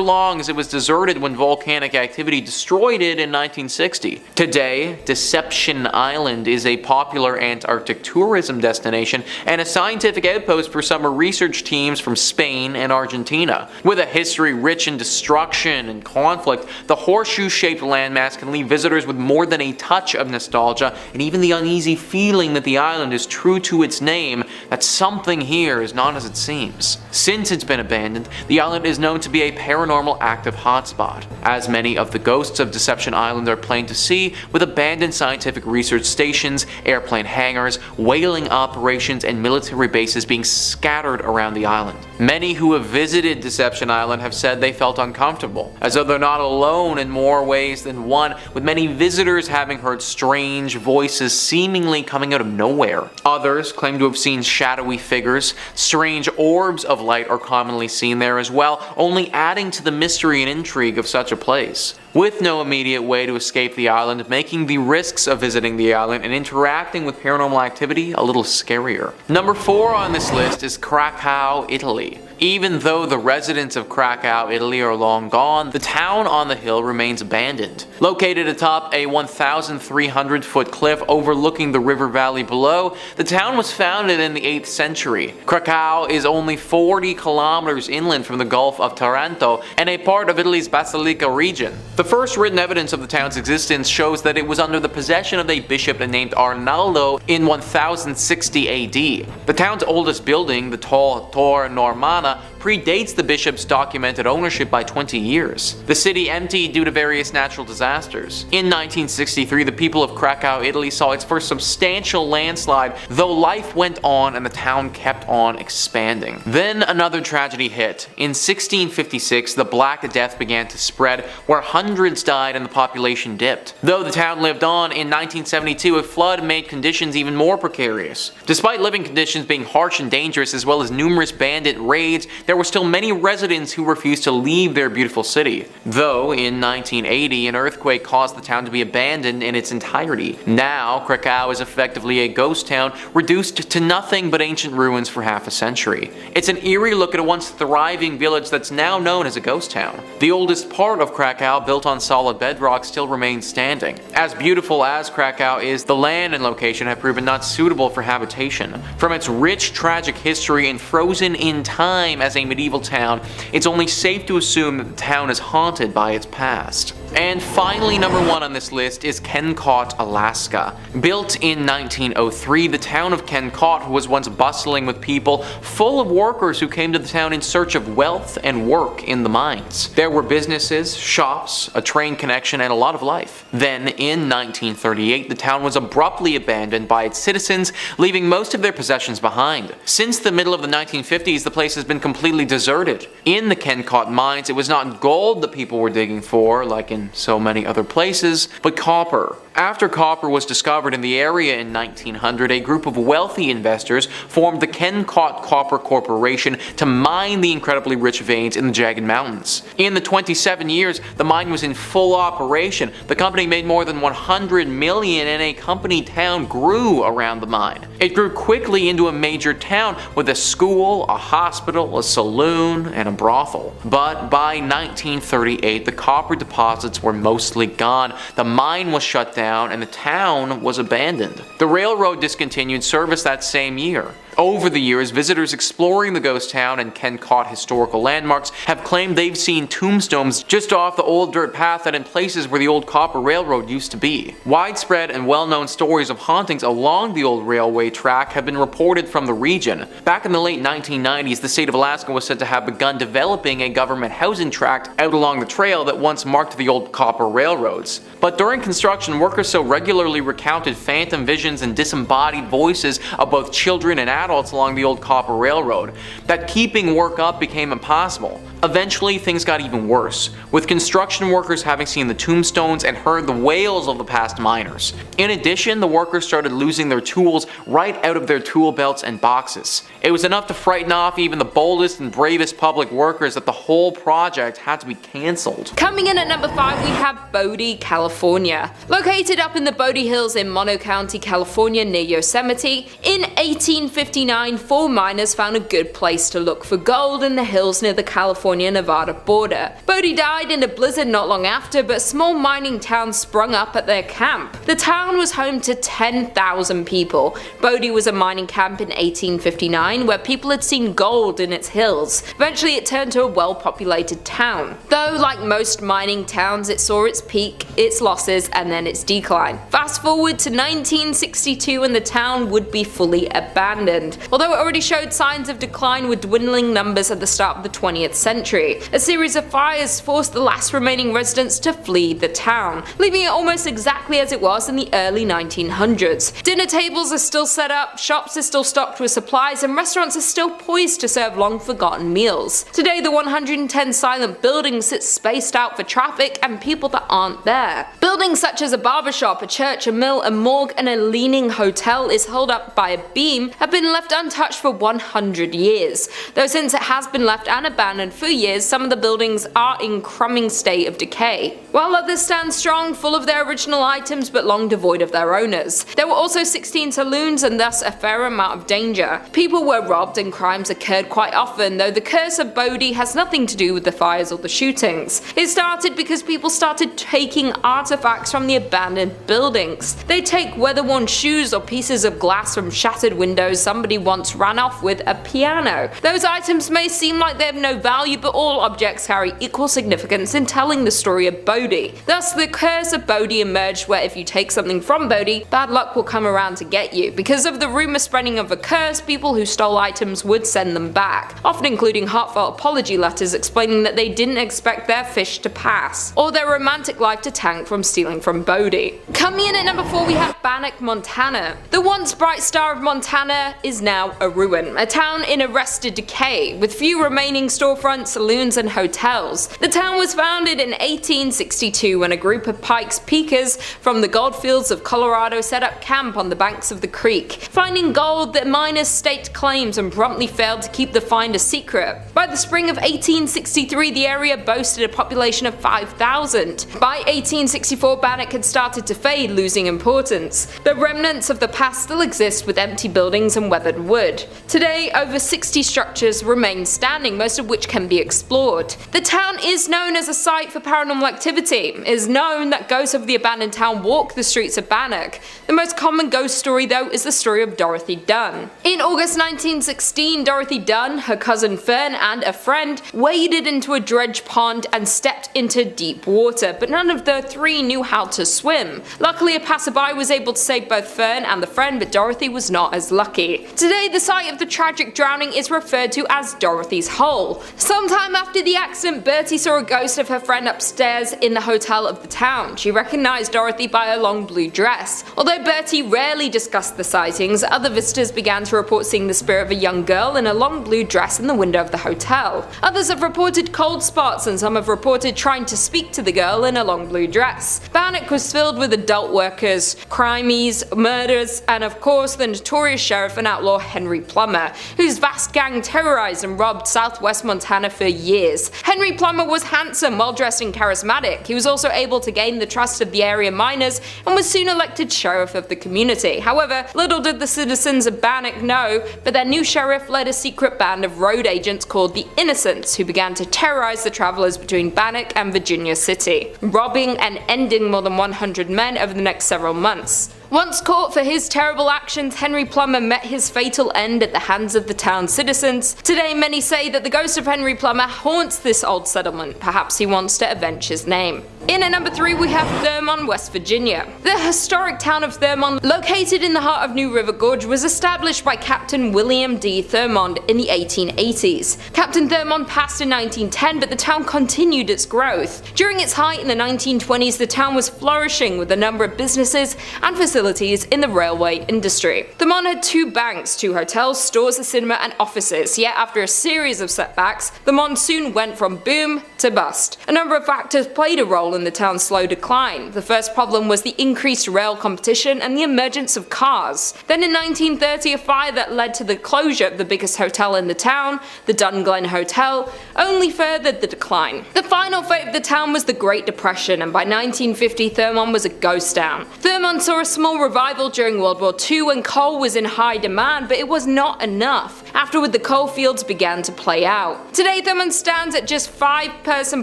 C: long, as it was deserted when volcanic activity destroyed it in 1960. Today, Deception Island is a popular Antarctic tourism destination and a scientific outpost for summer research teams from Spain and Argentina. With a history rich in destruction and conflict, the horseshoe-shaped landmass can leave visitors with more than a touch of nostalgia and even the uneasy feeling that the island is true to its name, that something here is not as it seems. Since it's been abandoned, the island is known to be a paranormal active hotspot, as many of the ghosts of Deception Island are plain to see, with abandoned scientific research stations, airplane hangars, whaling operations, and military bases being scattered around the island. Many who have visited Deception Island have said they felt uncomfortable, as though they're not alone in more ways than one, with many visitors having heard strange voices seemingly coming out of nowhere. Others claim to have seen shadowy figures. Strange orbs of light are commonly seen there as well, only adding to the mystery and intrigue of such a place. With no immediate way to escape the island, making the risks of visiting the island and interacting with paranormal activity a little scarier. Number 4 on this list is Craco, Italy. Even though the residents of Craco, Italy are long gone, the town on the hill remains abandoned. Located atop a 1,300-foot cliff overlooking the river valley below, the town was founded in the 8th century. Craco is only 40 kilometers inland from the Gulf of Taranto and a part of Italy's Basilicata region. The first written evidence of the town's existence shows that it was under the possession of a bishop named Arnaldo in 1060 AD. The town's oldest building, the tall Tor Normana, predates the bishop's documented ownership by 20 years. The city emptied due to various natural disasters. In 1963, the people of Craco, Italy saw its first substantial landslide, though life went on and the town kept on expanding. Then another tragedy hit. In 1656, the Black Death began to spread, where hundreds died and the population dipped. Though the town lived on, in 1972 a flood made conditions even more precarious. Despite living conditions being harsh and dangerous, as well as numerous bandit raids, there there were still many residents who refused to leave their beautiful city. Though, in 1980, an earthquake caused the town to be abandoned in its entirety. Now, Craco is effectively a ghost town, reduced to nothing but ancient ruins for half a century. It's an eerie look at a once thriving village that's now known as a ghost town. The oldest part of Craco, built on solid bedrock, still remains standing. As beautiful as Craco is, the land and location have proven not suitable for habitation. From its rich, tragic history and frozen in time as a medieval town, it's only safe to assume that the town is haunted by its past. And finally, number 1 on this list is Kennecott, Alaska. Built in 1903, the town of Kennecott was once bustling with people, full of workers who came to the town in search of wealth and work in the mines. There were businesses, shops, a train connection, and a lot of life. Then, in 1938, the town was abruptly abandoned by its citizens, leaving most of their possessions behind. Since the middle of the 1950s, the place has been completely deserted. In the Kennecott mines, it was not gold that people were digging for, like in so many other places, but copper. After copper was discovered in the area in 1900, a group of wealthy investors formed the Kennecott Copper Corporation to mine the incredibly rich veins in the jagged mountains. In the 27 years the mine was in full operation, the company made more than $100 million and a company town grew around the mine. It grew quickly into a major town with a school, a hospital, a saloon, and a brothel. But by 1938, the copper deposits were mostly gone, the mine was shut down, and the town was abandoned. The railroad discontinued service that same year. Over the years, visitors exploring the ghost town and Kennecott historical landmarks have claimed they've seen tombstones just off the old dirt path and in places where the old copper railroad used to be. Widespread and well-known stories of hauntings along the old railway track have been reported from the region. Back in the late 1990s, the state of Alaska was said to have begun developing a government housing tract out along the trail that once marked the old copper railroads. But during construction, workers so regularly recounted phantom visions and disembodied voices of both children and adults along the old copper railroad that keeping work up became impossible. Eventually, things got even worse, with construction workers having seen the tombstones and heard the wails of the past miners. In addition, the workers started losing their tools right out of their tool belts and boxes. It was enough to frighten off even the boldest and bravest public workers that the whole project had to be cancelled.
B: Coming in at number 5, we have Bodie, California. Located up in the Bodie Hills in Mono County, California near Yosemite, in 1859 4 miners found a good place to look for gold in the hills near the California-Nevada border. Bodie died in a blizzard not long after, but a small mining town sprung up at their camp. The town was home to 10,000 people. Bodie was a mining camp in 1859 where people had seen gold in its hills. Eventually it turned to a well-populated town. Though, like most mining towns, it saw its peak, its losses, and then its decline. Fast forward to 1962 and the town would be fully abandoned. Although it already showed signs of decline with dwindling numbers at the start of the 20th century. A series of fires forced the last remaining residents to flee the town, leaving it almost exactly as it was in the early 1900s. Dinner tables are still set up, shops are still stocked with supplies, and restaurants are still poised to serve long-forgotten meals. Today, the 110 silent buildings sit spaced out for traffic and people that aren't there. Buildings such as a barbershop, a church, a mill, a morgue, and a leaning hotel is held up by a beam have been left untouched for 100 years. Though since it has been left and abandoned for years, some of the buildings are in crumbling state of decay, while others stand strong, full of their original items but long devoid of their owners. There were also 16 saloons and thus a fair amount of danger. People were robbed and crimes occurred quite often, though the curse of Bodie has nothing to do with the fires or the shootings. It started because people started taking artifacts from the abandoned buildings. They take weather-worn shoes or pieces of glass from shattered windows somebody once ran off with a piano. Those items may seem like they have no value, but all objects carry equal significance in telling the story of Bodie. Thus, the curse of Bodie emerged, where if you take something from Bodie, bad luck will come around to get you. Because of the rumor spreading of a curse, people who stole items would send them back, often including heartfelt apology letters explaining that they didn't expect their fish to pass, or their romantic life to tank from stealing from Bodie. Coming in at number 4, we have Bannack, Montana. The once bright star of Montana is now a ruin, a town in arrested decay, with few remaining storefronts, saloons, and hotels. The town was founded in 1862 when a group of Pikes Peakers from the Goldfields of Colorado set up camp on the banks of the creek. Finding gold, the miners staked claims and promptly failed to keep the find a secret. By the spring of 1863, the area boasted a population of 5,000. By 1864, Bannack had started to fade, losing importance. The remnants of the past still exist with empty buildings and weathered wood. Today, over 60 structures remain standing, most of which can be explored. The town is known as a site for paranormal activity. It is known that ghosts of the abandoned town walk the streets of Bannack. The most common ghost story, though, is the story of Dorothy Dunn. In August 1916, Dorothy Dunn, her cousin Fern, and a friend waded into a dredge pond and stepped into deep water, but none of the three knew how to swim. Luckily, a passerby was able to save both Fern and the friend, but Dorothy was not as lucky. Today, the site of the tragic drowning is referred to as Dorothy's Hole. Sometime after the accident, Bertie saw a ghost of her friend upstairs in the hotel of the town. She recognized Dorothy by her long blue dress. Although Bertie rarely discussed the sightings, other visitors began to report seeing the spirit of a young girl in a long blue dress in the window of the hotel. Others have reported cold spots, and some have reported trying to speak to the girl in a long blue dress. Bannack was filled with adult workers, crimes, murders, and of course the notorious sheriff and outlaw Henry Plummer, whose vast gang terrorized and robbed southwest Montana for years. Henry Plummer was handsome, well-dressed, and charismatic. He was also able to gain the trust of the area miners and was soon elected sheriff of the community. However, little did the citizens of Bannack know, but their new sheriff led a secret band of road agents called the Innocents, who began to terrorize the travelers between Bannack and Virginia City, robbing and ending more than 100 men over the next several months. Once caught for his terrible actions, Henry Plummer met his fatal end at the hands of the town's citizens. Today, many say that the ghost of Henry Plummer haunts this old settlement. Perhaps he wants to avenge his name. In at number 3, we have Thurmond, West Virginia. The historic town of Thurmond, located in the heart of New River Gorge, was established by Captain William D. Thurmond in the 1880s. Captain Thurmond passed in 1910, but the town continued its growth. During its height in the 1920s, the town was flourishing with a number of businesses and facilities in the railway industry. Thurmond had 2 banks, 2 hotels, stores, a cinema, and offices, yet after a series of setbacks, Thurmond soon went from boom to bust. A number of factors played a role in the town's slow decline. The first problem was the increased rail competition and the emergence of cars. Then in 1930, a fire that led to the closure of the biggest hotel in the town, the Glen Hotel, only furthered the decline. The final fate of the town was the Great Depression, and by 1950 Thurmond was a ghost town. Thurmond saw a small revival during World War II when coal was in high demand, but it was not enough. Afterward, the coal fields began to play out. Today, Thurmond stands at just 5-person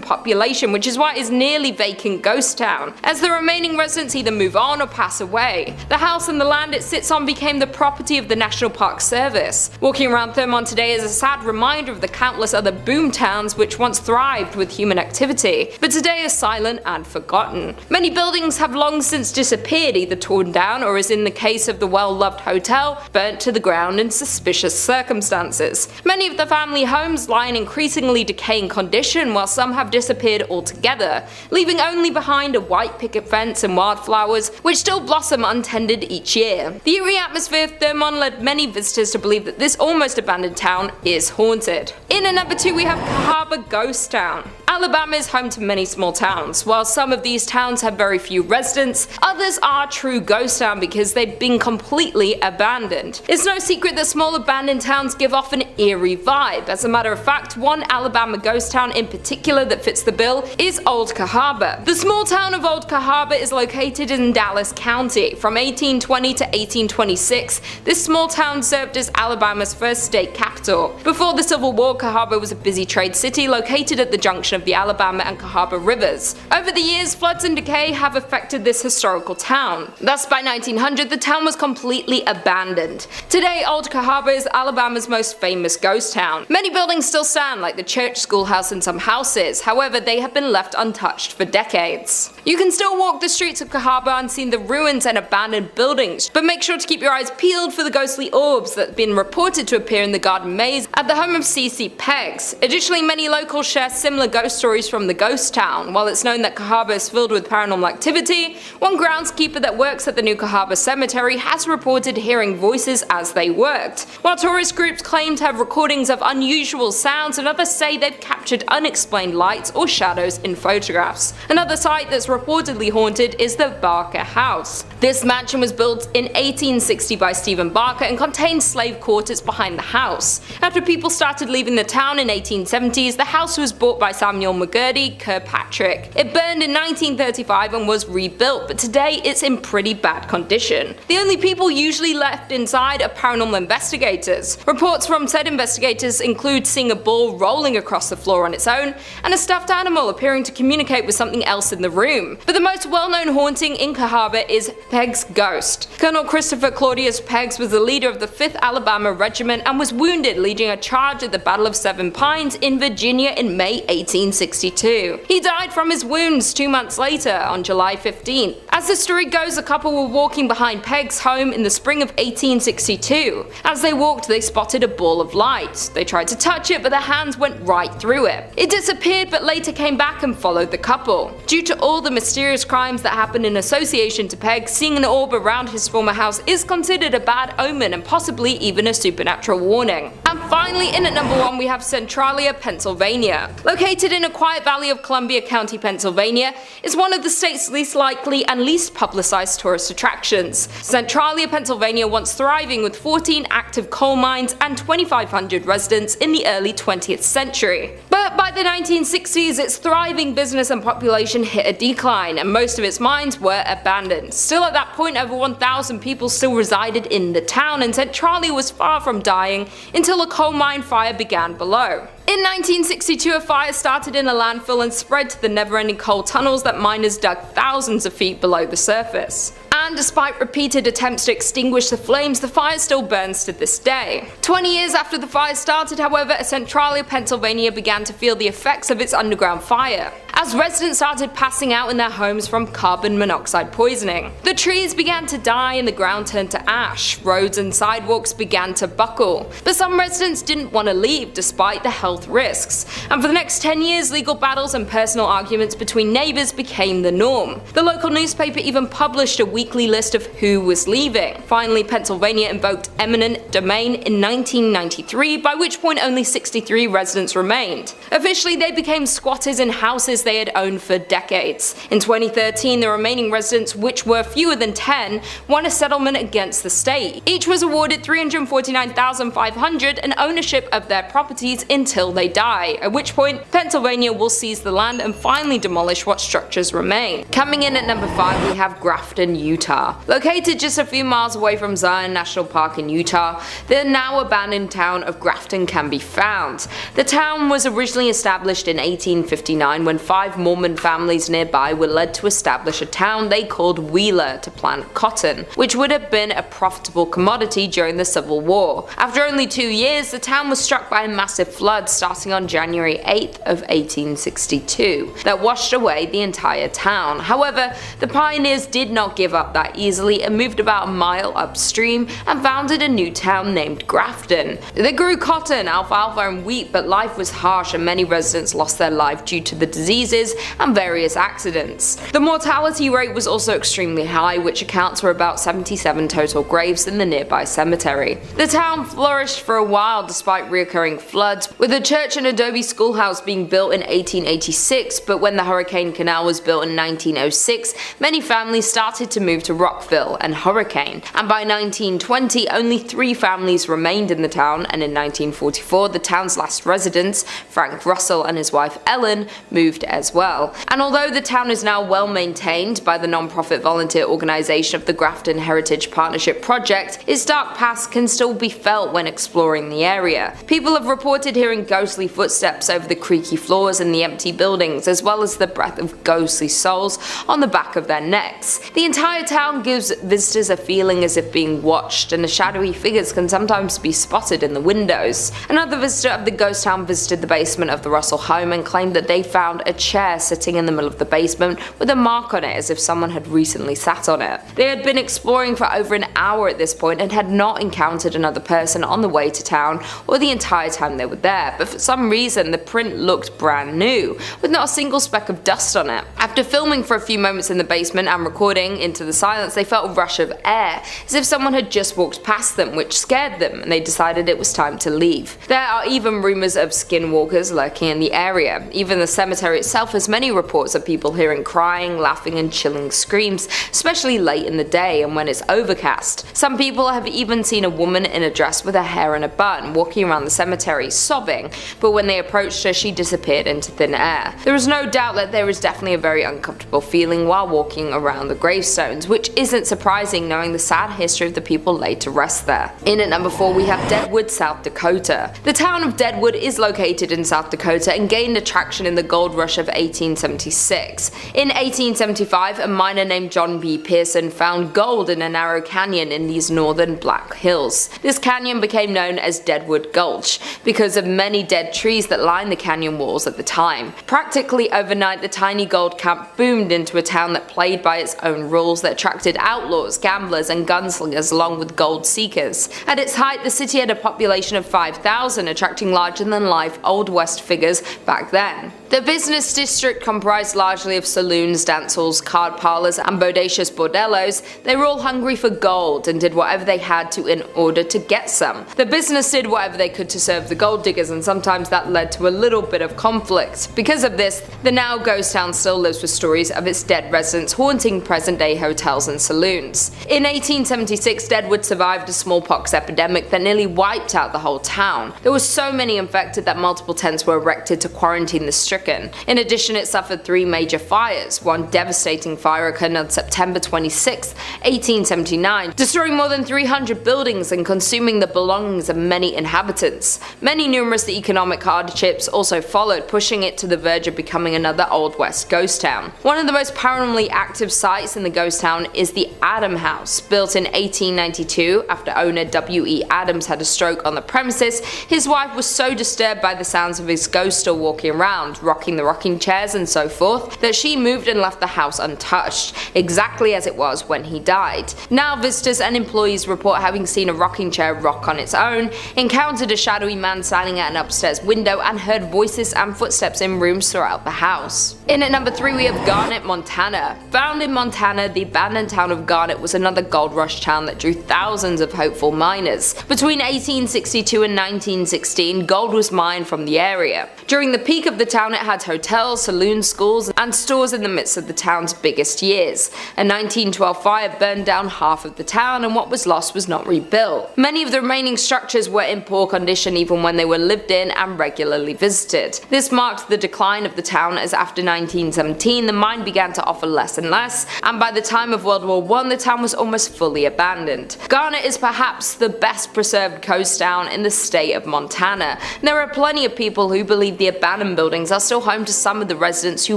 B: population, which is why it is nearly vacant ghost town, as the remaining residents either move on or pass away. The house and the land it sits on became the property of the National Park Service. Walking around Thurmond today is a sad reminder of the countless other boom towns which once thrived with human activity, but today are silent and forgotten. Many buildings have long since disappeared, either torn down or, as in the case of the well-loved hotel, burnt to the ground in suspicious circumstances. Many of the family homes lie in increasingly decaying condition, while some have disappeared altogether, leaving only behind a white picket fence and wildflowers which still blossom untended each year. The eerie atmosphere of Thurmond led many visitors to believe that this almost abandoned town is haunted. In at number 2, we have Cahawba Ghost Town. Alabama is home to many small towns. While some of these towns have very few residents, others are true ghost town because they've been completely abandoned. It's no secret that small abandoned towns give off an eerie vibe. As a matter of fact, one Alabama ghost town in particular that fits the bill is Old Cahawba. The small town of Old Cahawba is located in Dallas County. From 1820 to 1826, this small town served as Alabama's first state capital. Before the Civil War, Cahawba was a busy trade city located at the junction of the Alabama and Cahawba rivers. Over the years, floods and decay have affected this historical town. Thus, by 1900, the town was completely abandoned. Today, Old Cahawba is Alabama's California's most famous ghost town. Many buildings still stand, like the church, schoolhouse, and some houses. However, they have been left untouched for decades. You can still walk the streets of Cahawba and see the ruins and abandoned buildings, but make sure to keep your eyes peeled for the ghostly orbs that have been reported to appear in the garden maze at the home of C.C. Peggs. Additionally, many locals share similar ghost stories from the ghost town. While it's known that Cahawba is filled with paranormal activity, one groundskeeper that works at the new Cahawba cemetery has reported hearing voices as they worked. While tourist groups claim to have recordings of unusual sounds, and others say they've captured unexplained lights or shadows in photographs. Another site that's reportedly haunted is the Barker House. This mansion was built in 1860 by Stephen Barker and contained slave quarters behind the house. After people started leaving the town in 1870s, the house was bought by Samuel McGurdy Kirkpatrick. It burned in 1935 and was rebuilt, but today it's in pretty bad condition. The only people usually left inside are paranormal investigators. Reports from said investigators include seeing a ball rolling across the floor on its own, and a stuffed animal appearing to communicate with something else in the room. But the most well-known haunting in Cahawba is Peggs' ghost. Colonel Christopher Claudius Peggs was the leader of the 5th Alabama Regiment and was wounded leading a charge at the Battle of Seven Pines in Virginia in May 1862. He died from his wounds 2 months later, on July 15th. As the story goes, the couple were walking behind Peggs' home in the spring of 1862. As they walked, they spotted a ball of light. They tried to touch it, but their hands went right through it. It disappeared, but later came back and followed the couple. Due to all the mysterious crimes that happened in association to Peggs, seeing an orb around his former house is considered a bad omen and possibly even a supernatural warning. And finally, in at number 1 we have Centralia, Pennsylvania. Located in a quiet valley of Columbia County, Pennsylvania, is one of the state's least likely and least publicized tourist attractions. Centralia, Pennsylvania once thriving with 14 active coal mines and 2,500 residents in the early 20th century. But by the 1960s, its thriving business and population hit a decline, and most of its mines were abandoned. Still, at that point, over 1,000 people still resided in the town, and Centralia was far from dying until a coal mine fire began below. In 1962, a fire started in a landfill and spread to the never-ending coal tunnels that miners dug thousands of feet below the surface. And despite repeated attempts to extinguish the flames, the fire still burns to this day. 20 years after the fire started, however, Centralia, Pennsylvania began to feel the effects of its underground fire, as residents started passing out in their homes from carbon monoxide poisoning. The trees began to die and the ground turned to ash. Roads and sidewalks began to buckle. But some residents didn't want to leave despite the health risks. And for the next 10 years, legal battles and personal arguments between neighbors became the norm. The local newspaper even published a weekly list of who was leaving. Finally, Pennsylvania invoked eminent domain in 1993, by which point only 63 residents remained. Officially, they became squatters in houses they had owned for decades. In 2013, the remaining residents, which were fewer than 10, won a settlement against the state. Each was awarded $349,500 and ownership of their properties until they die, at which point Pennsylvania will seize the land and finally demolish what structures remain. Coming in at number 5, we have Grafton, Utah. Located just a few miles away from Zion National Park in Utah, the now abandoned town of Grafton can be found. The town was originally established in 1859 when 5 Mormon families nearby were led to establish a town they called Wheeler to plant cotton, which would have been a profitable commodity during the Civil War. After only 2 years, the town was struck by a massive flood starting on January 8th of 1862 that washed away the entire town. However, the pioneers did not give up that easily and moved about a mile upstream and founded a new town named Grafton. They grew cotton, alfalfa and wheat, but life was harsh and many residents lost their life due to the diseases and various accidents. The mortality rate was also extremely high, which accounts for about 77 total graves in the nearby cemetery. The town flourished for a while despite recurring floods, with a church and adobe schoolhouse being built in 1886, but when the Hurricane Canal was built in 1906, many families started to move to Rockville and Hurricane, and by 1920 only 3 families remained in the town, and in 1944 the town's last residents, Frank Russell and his wife Ellen, moved as well. And although the town is now well maintained by the non-profit volunteer organisation of the Grafton Heritage Partnership Project, its dark past can still be felt when exploring the area. People have reported hearing ghostly footsteps over the creaky floors in the empty buildings, as well as the breath of ghostly souls on the back of their necks. The entire town gives visitors a feeling as if being watched, and the shadowy figures can sometimes be spotted in the windows. Another visitor of the ghost town visited the basement of the Russell home and claimed that they found a chair sitting in the middle of the basement with a mark on it as if someone had recently sat on it. They had been exploring for over an hour at this point and had not encountered another person on the way to town or the entire time they were there, but for some reason the print looked brand new, with not a single speck of dust on it. After filming for a few moments in the basement and recording into the silence, they felt a rush of air, as if someone had just walked past them, which scared them, and they decided it was time to leave. There are even rumours of skinwalkers lurking in the area. Even the cemetery itself has many reports of people hearing crying, laughing and chilling screams, especially late in the day and when it's overcast. Some people have even seen a woman in a dress with her hair in a bun walking around the cemetery sobbing, but when they approached her she disappeared into thin air. There is no doubt that there is definitely a very uncomfortable feeling while walking around the gravestones, which isn't surprising knowing the sad history of the people laid to rest there. In at number 4 we have Deadwood, South Dakota. The town of Deadwood is located in South Dakota and gained attraction in the gold rush of 1876. In 1875, a miner named John B. Pearson found gold in a narrow canyon in these northern Black Hills. This canyon became known as Deadwood Gulch because of many dead trees that lined the canyon walls at the time. Practically overnight, the tiny gold camp boomed into a town that played by its own rules that attracted outlaws, gamblers and gunslingers along with gold seekers. At its height, the city had a population of 5,000, attracting larger-than-life Old West figures back then. The business district comprised largely of saloons, dance halls, card parlors and bodacious bordellos. They were all hungry for gold and did whatever they had to in order to get some. The business did whatever they could to serve the gold diggers, and sometimes that led to a little bit of conflict. Because of this, the now ghost town still lives with stories of its dead residents haunting present-day hotels and saloons. In 1876, Deadwood survived a smallpox epidemic that nearly wiped out the whole town. There were so many infected that multiple tents were erected to quarantine the stricken. In addition, it suffered 3 major fires. One devastating fire occurred on September 26, 1879, destroying more than 300 buildings and consuming the belongings of many inhabitants. Many numerous economic hardships also followed, pushing it to the verge of becoming another Old West ghost town. One of the most paranormally active sites in the ghost town is the Adam House. Built in 1892 after owner W.E. Adams had a stroke on the premises, his wife was so disturbed by the sounds of his ghost still walking around, rocking the rocking chairs and so forth, that she moved and left the house untouched, exactly as it was when he died. Now visitors and employees report having seen a rocking chair rock on its own, encountered a shadowy man standing at an upstairs window, and heard voices and footsteps in rooms throughout the house. In at number 3 we have Garnett, Montana. Found in Montana, the abandoned town of Garnett was another gold rush town that drew thousands of hopeful miners. Between 1862 and 1916, gold was mined from the area. During the peak of the town, it had hotels, saloons, schools, and stores in the midst of the town's biggest years. A 1912 fire burned down half of the town, and what was lost was not rebuilt. Many of the remaining structures were in poor condition even when they were lived in and regularly visited. This marked the decline of the town, as after 1917 the mine began to offer less and less, and by the time of World War I the town was almost fully abandoned. Garnett is perhaps the best preserved coast town in the state of Montana. There are plenty of people who believe the abandoned buildings are still home to some of the residents who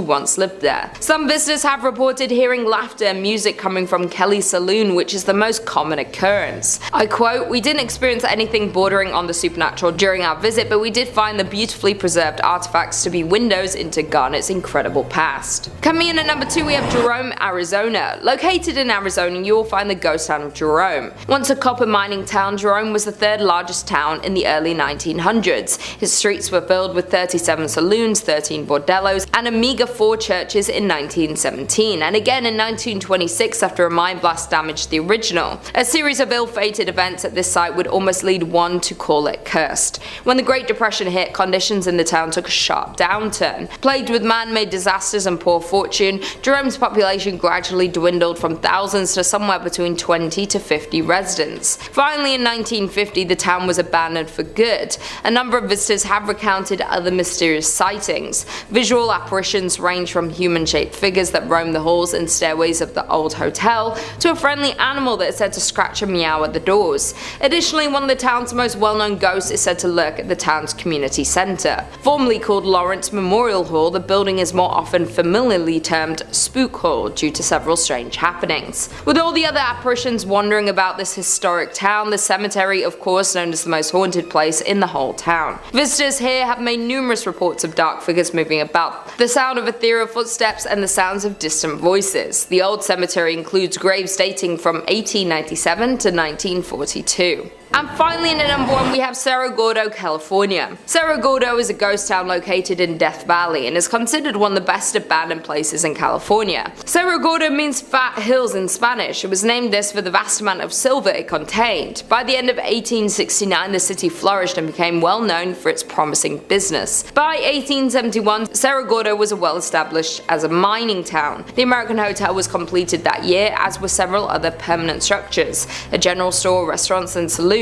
B: once lived there. Some visitors have reported hearing laughter and music coming from Kelly's Saloon, which is the most common occurrence. I quote, "We didn't experience anything bordering on the supernatural during our visit, but we did find the beautifully preserved artifacts to be windows into Garnett's incredible past." Coming in at number 2 we have Jerome, Arizona. Located in Arizona, you will find the ghost town of Jerome. Once a copper mining town, Jerome was the 3rd largest town in the early 1900s. Its streets were filled with 37 saloons, 13 bordellos, and a meager 4 churches in 1917, and again in 1926 after a mine blast damaged the original. A series of ill-fated events at this site would almost lead one to call it cursed. When the Great Depression hit, conditions in the town took a sharp downturn. Plagued with man-made disasters and poor fortune, Jerome's population gradually dwindled from thousands to somewhere between 20 to 50 residents. Finally in 1950 the town was abandoned for good. A number of visitors have recounted other mysterious sightings. hauntings. Visual apparitions range from human-shaped figures that roam the halls and stairways of the old hotel to a friendly animal that is said to scratch and meow at the doors. Additionally, one of the town's most well-known ghosts is said to lurk at the town's community centre. Formerly called Lawrence Memorial Hall, the building is more often familiarly termed Spook Hall due to several strange happenings. With all the other apparitions wandering about this historic town, the cemetery, of course, known as the most haunted place in the whole town. Visitors here have made numerous reports of dark figures moving about, the sound of ethereal footsteps, and the sounds of distant voices. The old cemetery includes graves dating from 1897 to 1942. And finally, in at number 1, we have Cerro Gordo, California. Cerro Gordo is a ghost town located in Death Valley and is considered one of the best abandoned places in California. Cerro Gordo means fat hills in Spanish. It was named this for the vast amount of silver it contained. By the end of 1869, the city flourished and became well known for its promising business. By 1871, Cerro Gordo was well established as a mining town. The American Hotel was completed that year, as were several other permanent structures, a general store, restaurants, and saloons.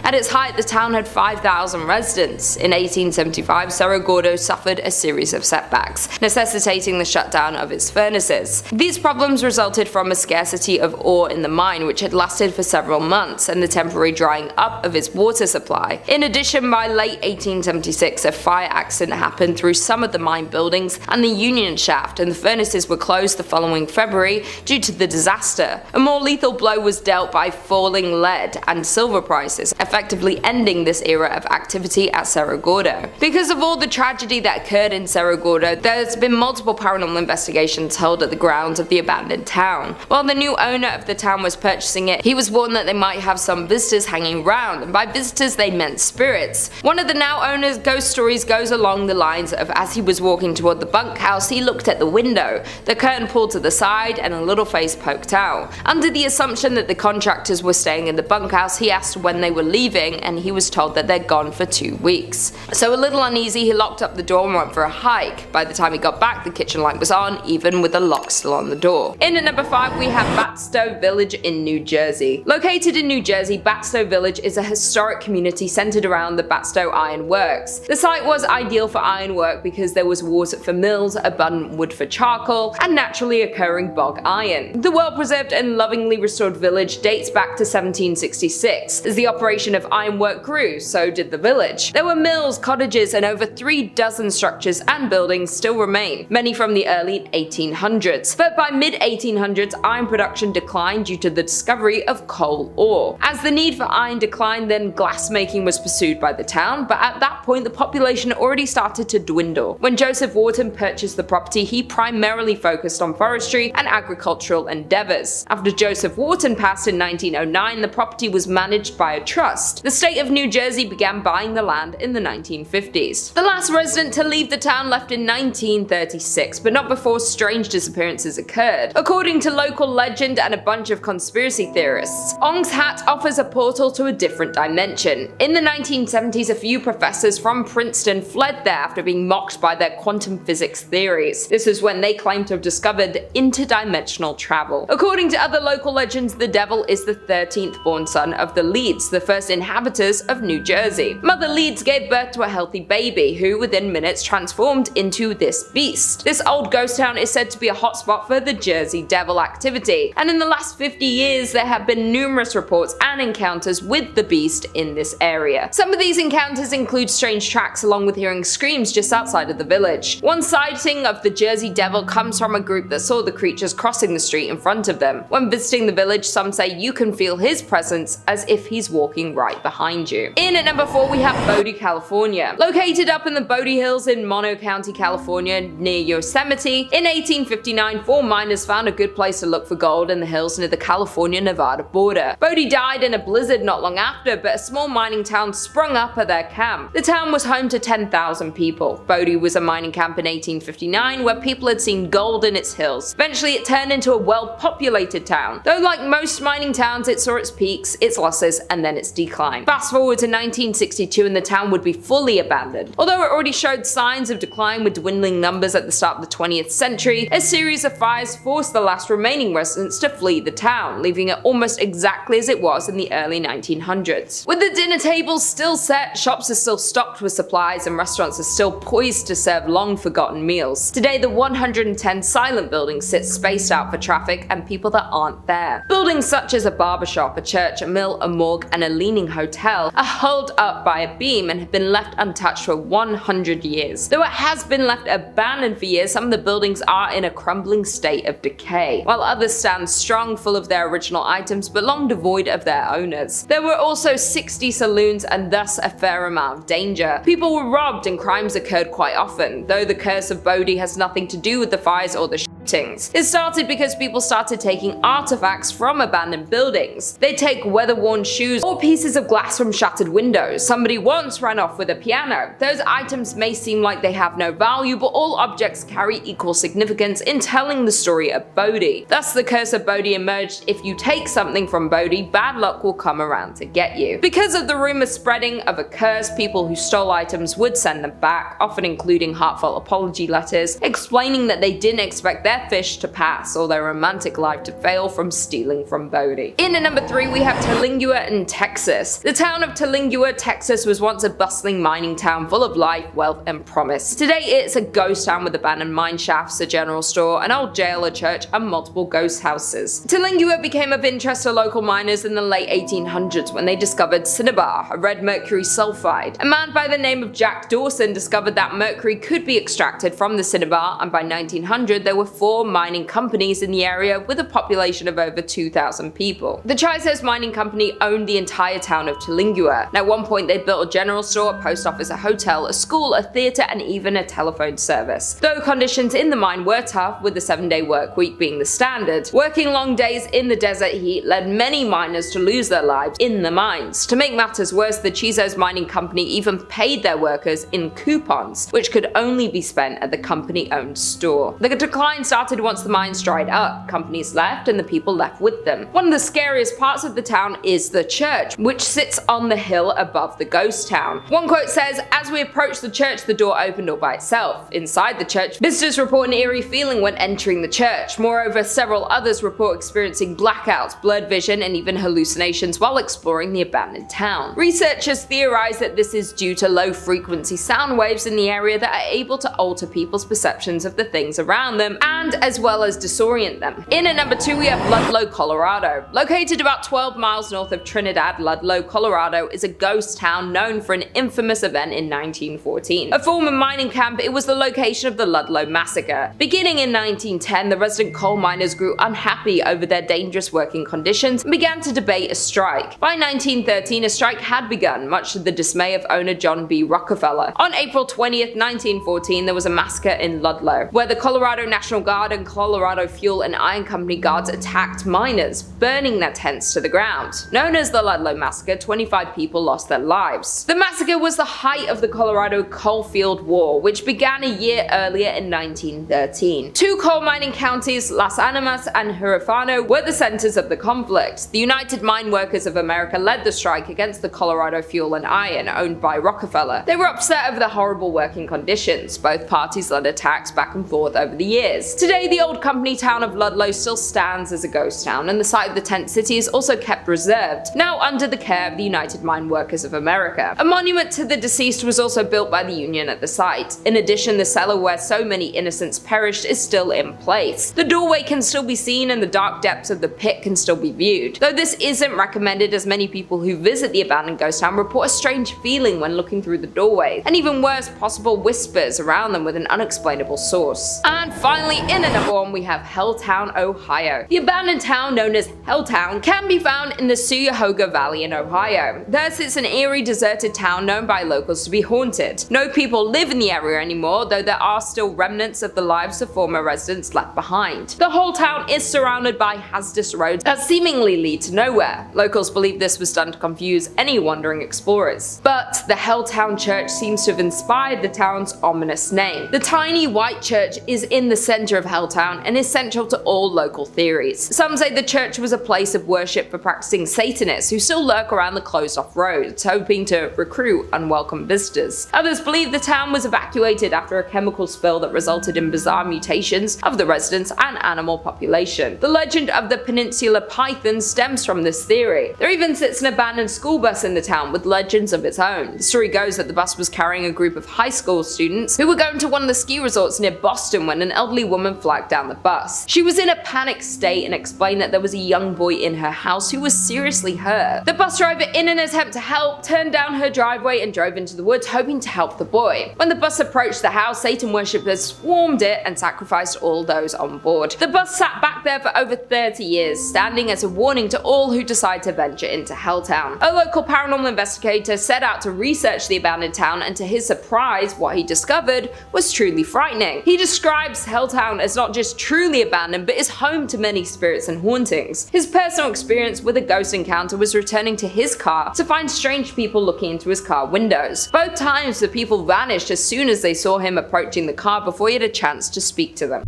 B: At its height, the town had 5,000 residents. In 1875, Cerro Gordo suffered a series of setbacks, necessitating the shutdown of its furnaces. These problems resulted from a scarcity of ore in the mine, which had lasted for several months, and the temporary drying up of its water supply. In addition, by late 1876, a fire accident happened through some of the mine buildings and the union shaft, and the furnaces were closed the following February due to the disaster. A more lethal blow was dealt by falling lead and silver prices, effectively ending this era of activity at Cerro Gordo. Because of all the tragedy that occurred in Cerro Gordo, there's been multiple paranormal investigations held at the grounds of the abandoned town. While the new owner of the town was purchasing it, he was warned that they might have some visitors hanging around, and by visitors they meant spirits. One of the now owner's ghost stories goes along the lines of, as he was walking toward the bunkhouse, he looked at the window, the curtain pulled to the side, and a little face poked out. Under the assumption that the contractors were staying in the bunkhouse, he asked when they were leaving, and he was told that they're gone for 2 weeks. So a little uneasy, he locked up the door and went for a hike. By the time he got back, the kitchen light was on, even with the lock still on the door. In at number 5, we have Batsto Village in New Jersey. Located in New Jersey, Batsto Village is a historic community centered around the Batsto Iron Works. The site was ideal for ironwork because there was water for mills, abundant wood for charcoal, and naturally occurring bog iron. The well-preserved and lovingly restored village dates back to 1766. As the operation of ironwork grew, so did the village. There were mills, cottages, and over 3 dozen structures and buildings still remain, many from the early 1800s. But by mid-1800s, iron production declined due to the discovery of coal ore. As the need for iron declined, then glassmaking was pursued by the town, but at that point the population already started to dwindle. When Joseph Wharton purchased the property, he primarily focused on forestry and agricultural endeavors. After Joseph Wharton passed in 1909, the property was managed by a trust. The state of New Jersey began buying the land in the 1950s. The last resident to leave the town left in 1936, but not before strange disappearances occurred. According to local legend and a bunch of conspiracy theorists, Ong's Hat offers a portal to a different dimension. In the 1970s, a few professors from Princeton fled there after being mocked by their quantum physics theories. This was when they claimed to have discovered interdimensional travel. According to other local legends, the devil is the 13th born son of the Leeds, the first inhabitants of New Jersey. Mother Leeds gave birth to a healthy baby, who within minutes transformed into this beast. This old ghost town is said to be a hotspot for the Jersey Devil activity, and in the last 50 years there have been numerous reports and encounters with the beast in this area. Some of these encounters include strange tracks along with hearing screams just outside of the village. One sighting of the Jersey Devil comes from a group that saw the creatures crossing the street in front of them. When visiting the village, some say you can feel his presence as if he's walking right behind you. In at number 4, we have Bodie, California. Located up in the Bodie Hills in Mono County, California, near Yosemite, in 1859, 4 miners found a good place to look for gold in the hills near the California-Nevada border. Bodie died in a blizzard not long after, but a small mining town sprung up at their camp. The town was home to 10,000 people. Bodie was a mining camp in 1859 where people had seen gold in its hills. Eventually it turned into a well-populated town. Though like most mining towns, it saw its peaks, its losses, and then its decline. Fast forward to 1962 and the town would be fully abandoned. Although it already showed signs of decline with dwindling numbers at the start of the 20th century, a series of fires forced the last remaining residents to flee the town, leaving it almost exactly as it was in the early 1900s. With the dinner tables still set, shops are still stocked with supplies, and restaurants are still poised to serve long-forgotten meals. Today, the 110 silent buildings sit spaced out for traffic and people that aren't there. Buildings such as a barbershop, a church, a mill, a morgue, and a leaning hotel are held up by a beam and have been left untouched for 100 years. Though it has been left abandoned for years, some of the buildings are in a crumbling state of decay, while others stand strong, full of their original items but long devoid of their owners. There were also 60 saloons and thus a fair amount of danger. People were robbed and crimes occurred quite often, though the curse of Bodie has nothing to do with the fires or the shootings. It started because people started taking artifacts from abandoned buildings. They take weather-worn shoes or pieces of glass from shattered windows. Somebody once ran off with a piano. Those items may seem like they have no value, but all objects carry equal significance in telling the story of Bodie. Thus, the curse of Bodie emerged. If you take something from Bodie, bad luck will come around to get you. Because of the rumor spreading of a curse, people who stole items would send them back, often including heartfelt apology letters, explaining that they didn't expect their fish to pass or their romantic life to fail from stealing from Bodie. In at number 3, we have Terlingua in Texas. The town of Terlingua, Texas was once a bustling mining town full of life, wealth, and promise. Today it's a ghost town with abandoned mine shafts, a general store, an old jail, a church, and multiple ghost houses. Terlingua became of interest to local miners in the late 1800s when they discovered cinnabar, a red mercury sulfide. A man by the name of Jack Dawson discovered that mercury could be extracted from the cinnabar, and by 1900 there were 4 mining companies in the area with a population of over 2,000 people. The Chisos Mining Company owned the entire town of Terlingua, and at one point they built a general store, a post office, a hotel, a school, a theatre, and even a telephone service. Though conditions in the mine were tough, with the 7-day work week being the standard, working long days in the desert heat led many miners to lose their lives in the mines. To make matters worse, the Chisos Mining Company even paid their workers in coupons, which could only be spent at the company-owned store. The decline started once the mines dried up. Companies left and the people left with them. One of the scariest parts of the town is the church, which sits on the hill above the ghost town. One quote says, "As we approached the church, the door opened all by itself. Inside the church, visitors report an eerie feeling when entering the church. Moreover, several others report experiencing blackouts, blurred vision, and even hallucinations while exploring the abandoned town." Researchers theorize that this is due to low-frequency sound waves in the area that are able to alter people's perceptions of the things around them, and as well as disorient them. In at number 2, we have Ludlow, Colorado. Located about 12 miles north of Trinidad, Ludlow, Colorado is a ghost town known for an infamous event in 1914. A former mining camp, it was the location of the Ludlow Massacre. Beginning in 1910, the resident coal miners grew unhappy over their dangerous working conditions and began to debate a strike. By 1913, a strike had begun, much to the dismay of owner John B. Rockefeller. On April 20th, 1914, there was a massacre in Ludlow, where the Colorado National Guard and Colorado Fuel and Iron Company guards attacked miners, burning their tents to the ground. Known as the Ludlow Massacre, 25 people lost their lives. The massacre was the height of the Colorado Coalfield War, which began a year earlier in 1913. 2 coal mining counties, Las Animas and Huerfano, were the centers of the conflict. The United Mine Workers of America led the strike against the Colorado Fuel and Iron, owned by Rockefeller. They were upset over the horrible working conditions. Both parties led attacks back and forth over the years. Today, the old company town of Ludlow still stands as a ghost town, and the site of the tent city is also kept reserved, now under the care of the United Mine Workers of America. A monument to the deceased was also built by the Union at the site. In addition, the cellar where so many innocents perished is still in place. The doorway can still be seen and the dark depths of the pit can still be viewed. Though this isn't recommended, as many people who visit the abandoned ghost town report a strange feeling when looking through the doorway, and even worse, possible whispers around them with an unexplainable source. And finally, in at number 1, we have Helltown, Ohio. The abandoned town known as Helltown can be found in the Cuyahoga Valley in Ohio. Thus, it's an eerie, deserted town known by locals to be haunted. No people live in the area anymore, though there are still remnants of the lives of former residents left behind. The whole town is surrounded by hazardous roads that seemingly lead to nowhere. Locals believe this was done to confuse any wandering explorers. But the Helltown Church seems to have inspired the town's ominous name. The tiny white church is in the center of Helltown and is central to all local theories. Some say the church was a place of worship for practicing Satanists who still lurk around the closed-off roads, hoping to recruit unwelcome visitors. Others believe the town was evacuated after a chemical spill that resulted in bizarre mutations of the residents and animal population. The legend of the Peninsula Python stems from this theory. There even sits an abandoned school bus in the town with legends of its own. The story goes that the bus was carrying a group of high school students who were going to one of the ski resorts near Boston when an elderly woman flagged down the bus. She was in a panicked state and explained that there was a young boy in her house who was seriously hurt. The bus driver, in an attempt to help, turned down her driveway and drove into the woods hoping to help the boy. When the bus approached the house, Satan worshippers swarmed it and sacrificed all those on board. The bus sat back there for over 30 years, standing as a warning to all who decide to venture into Helltown. A local paranormal investigator set out to research the abandoned town, and to his surprise, what he discovered was truly frightening. He describes Helltown as not just truly abandoned, but is home to many spirits and hauntings. His personal experience with a ghost encounter was returning to his car to find strange people looking into his car windows. Both times the people vanished as soon as they saw him approaching the car before he had a chance to speak to them.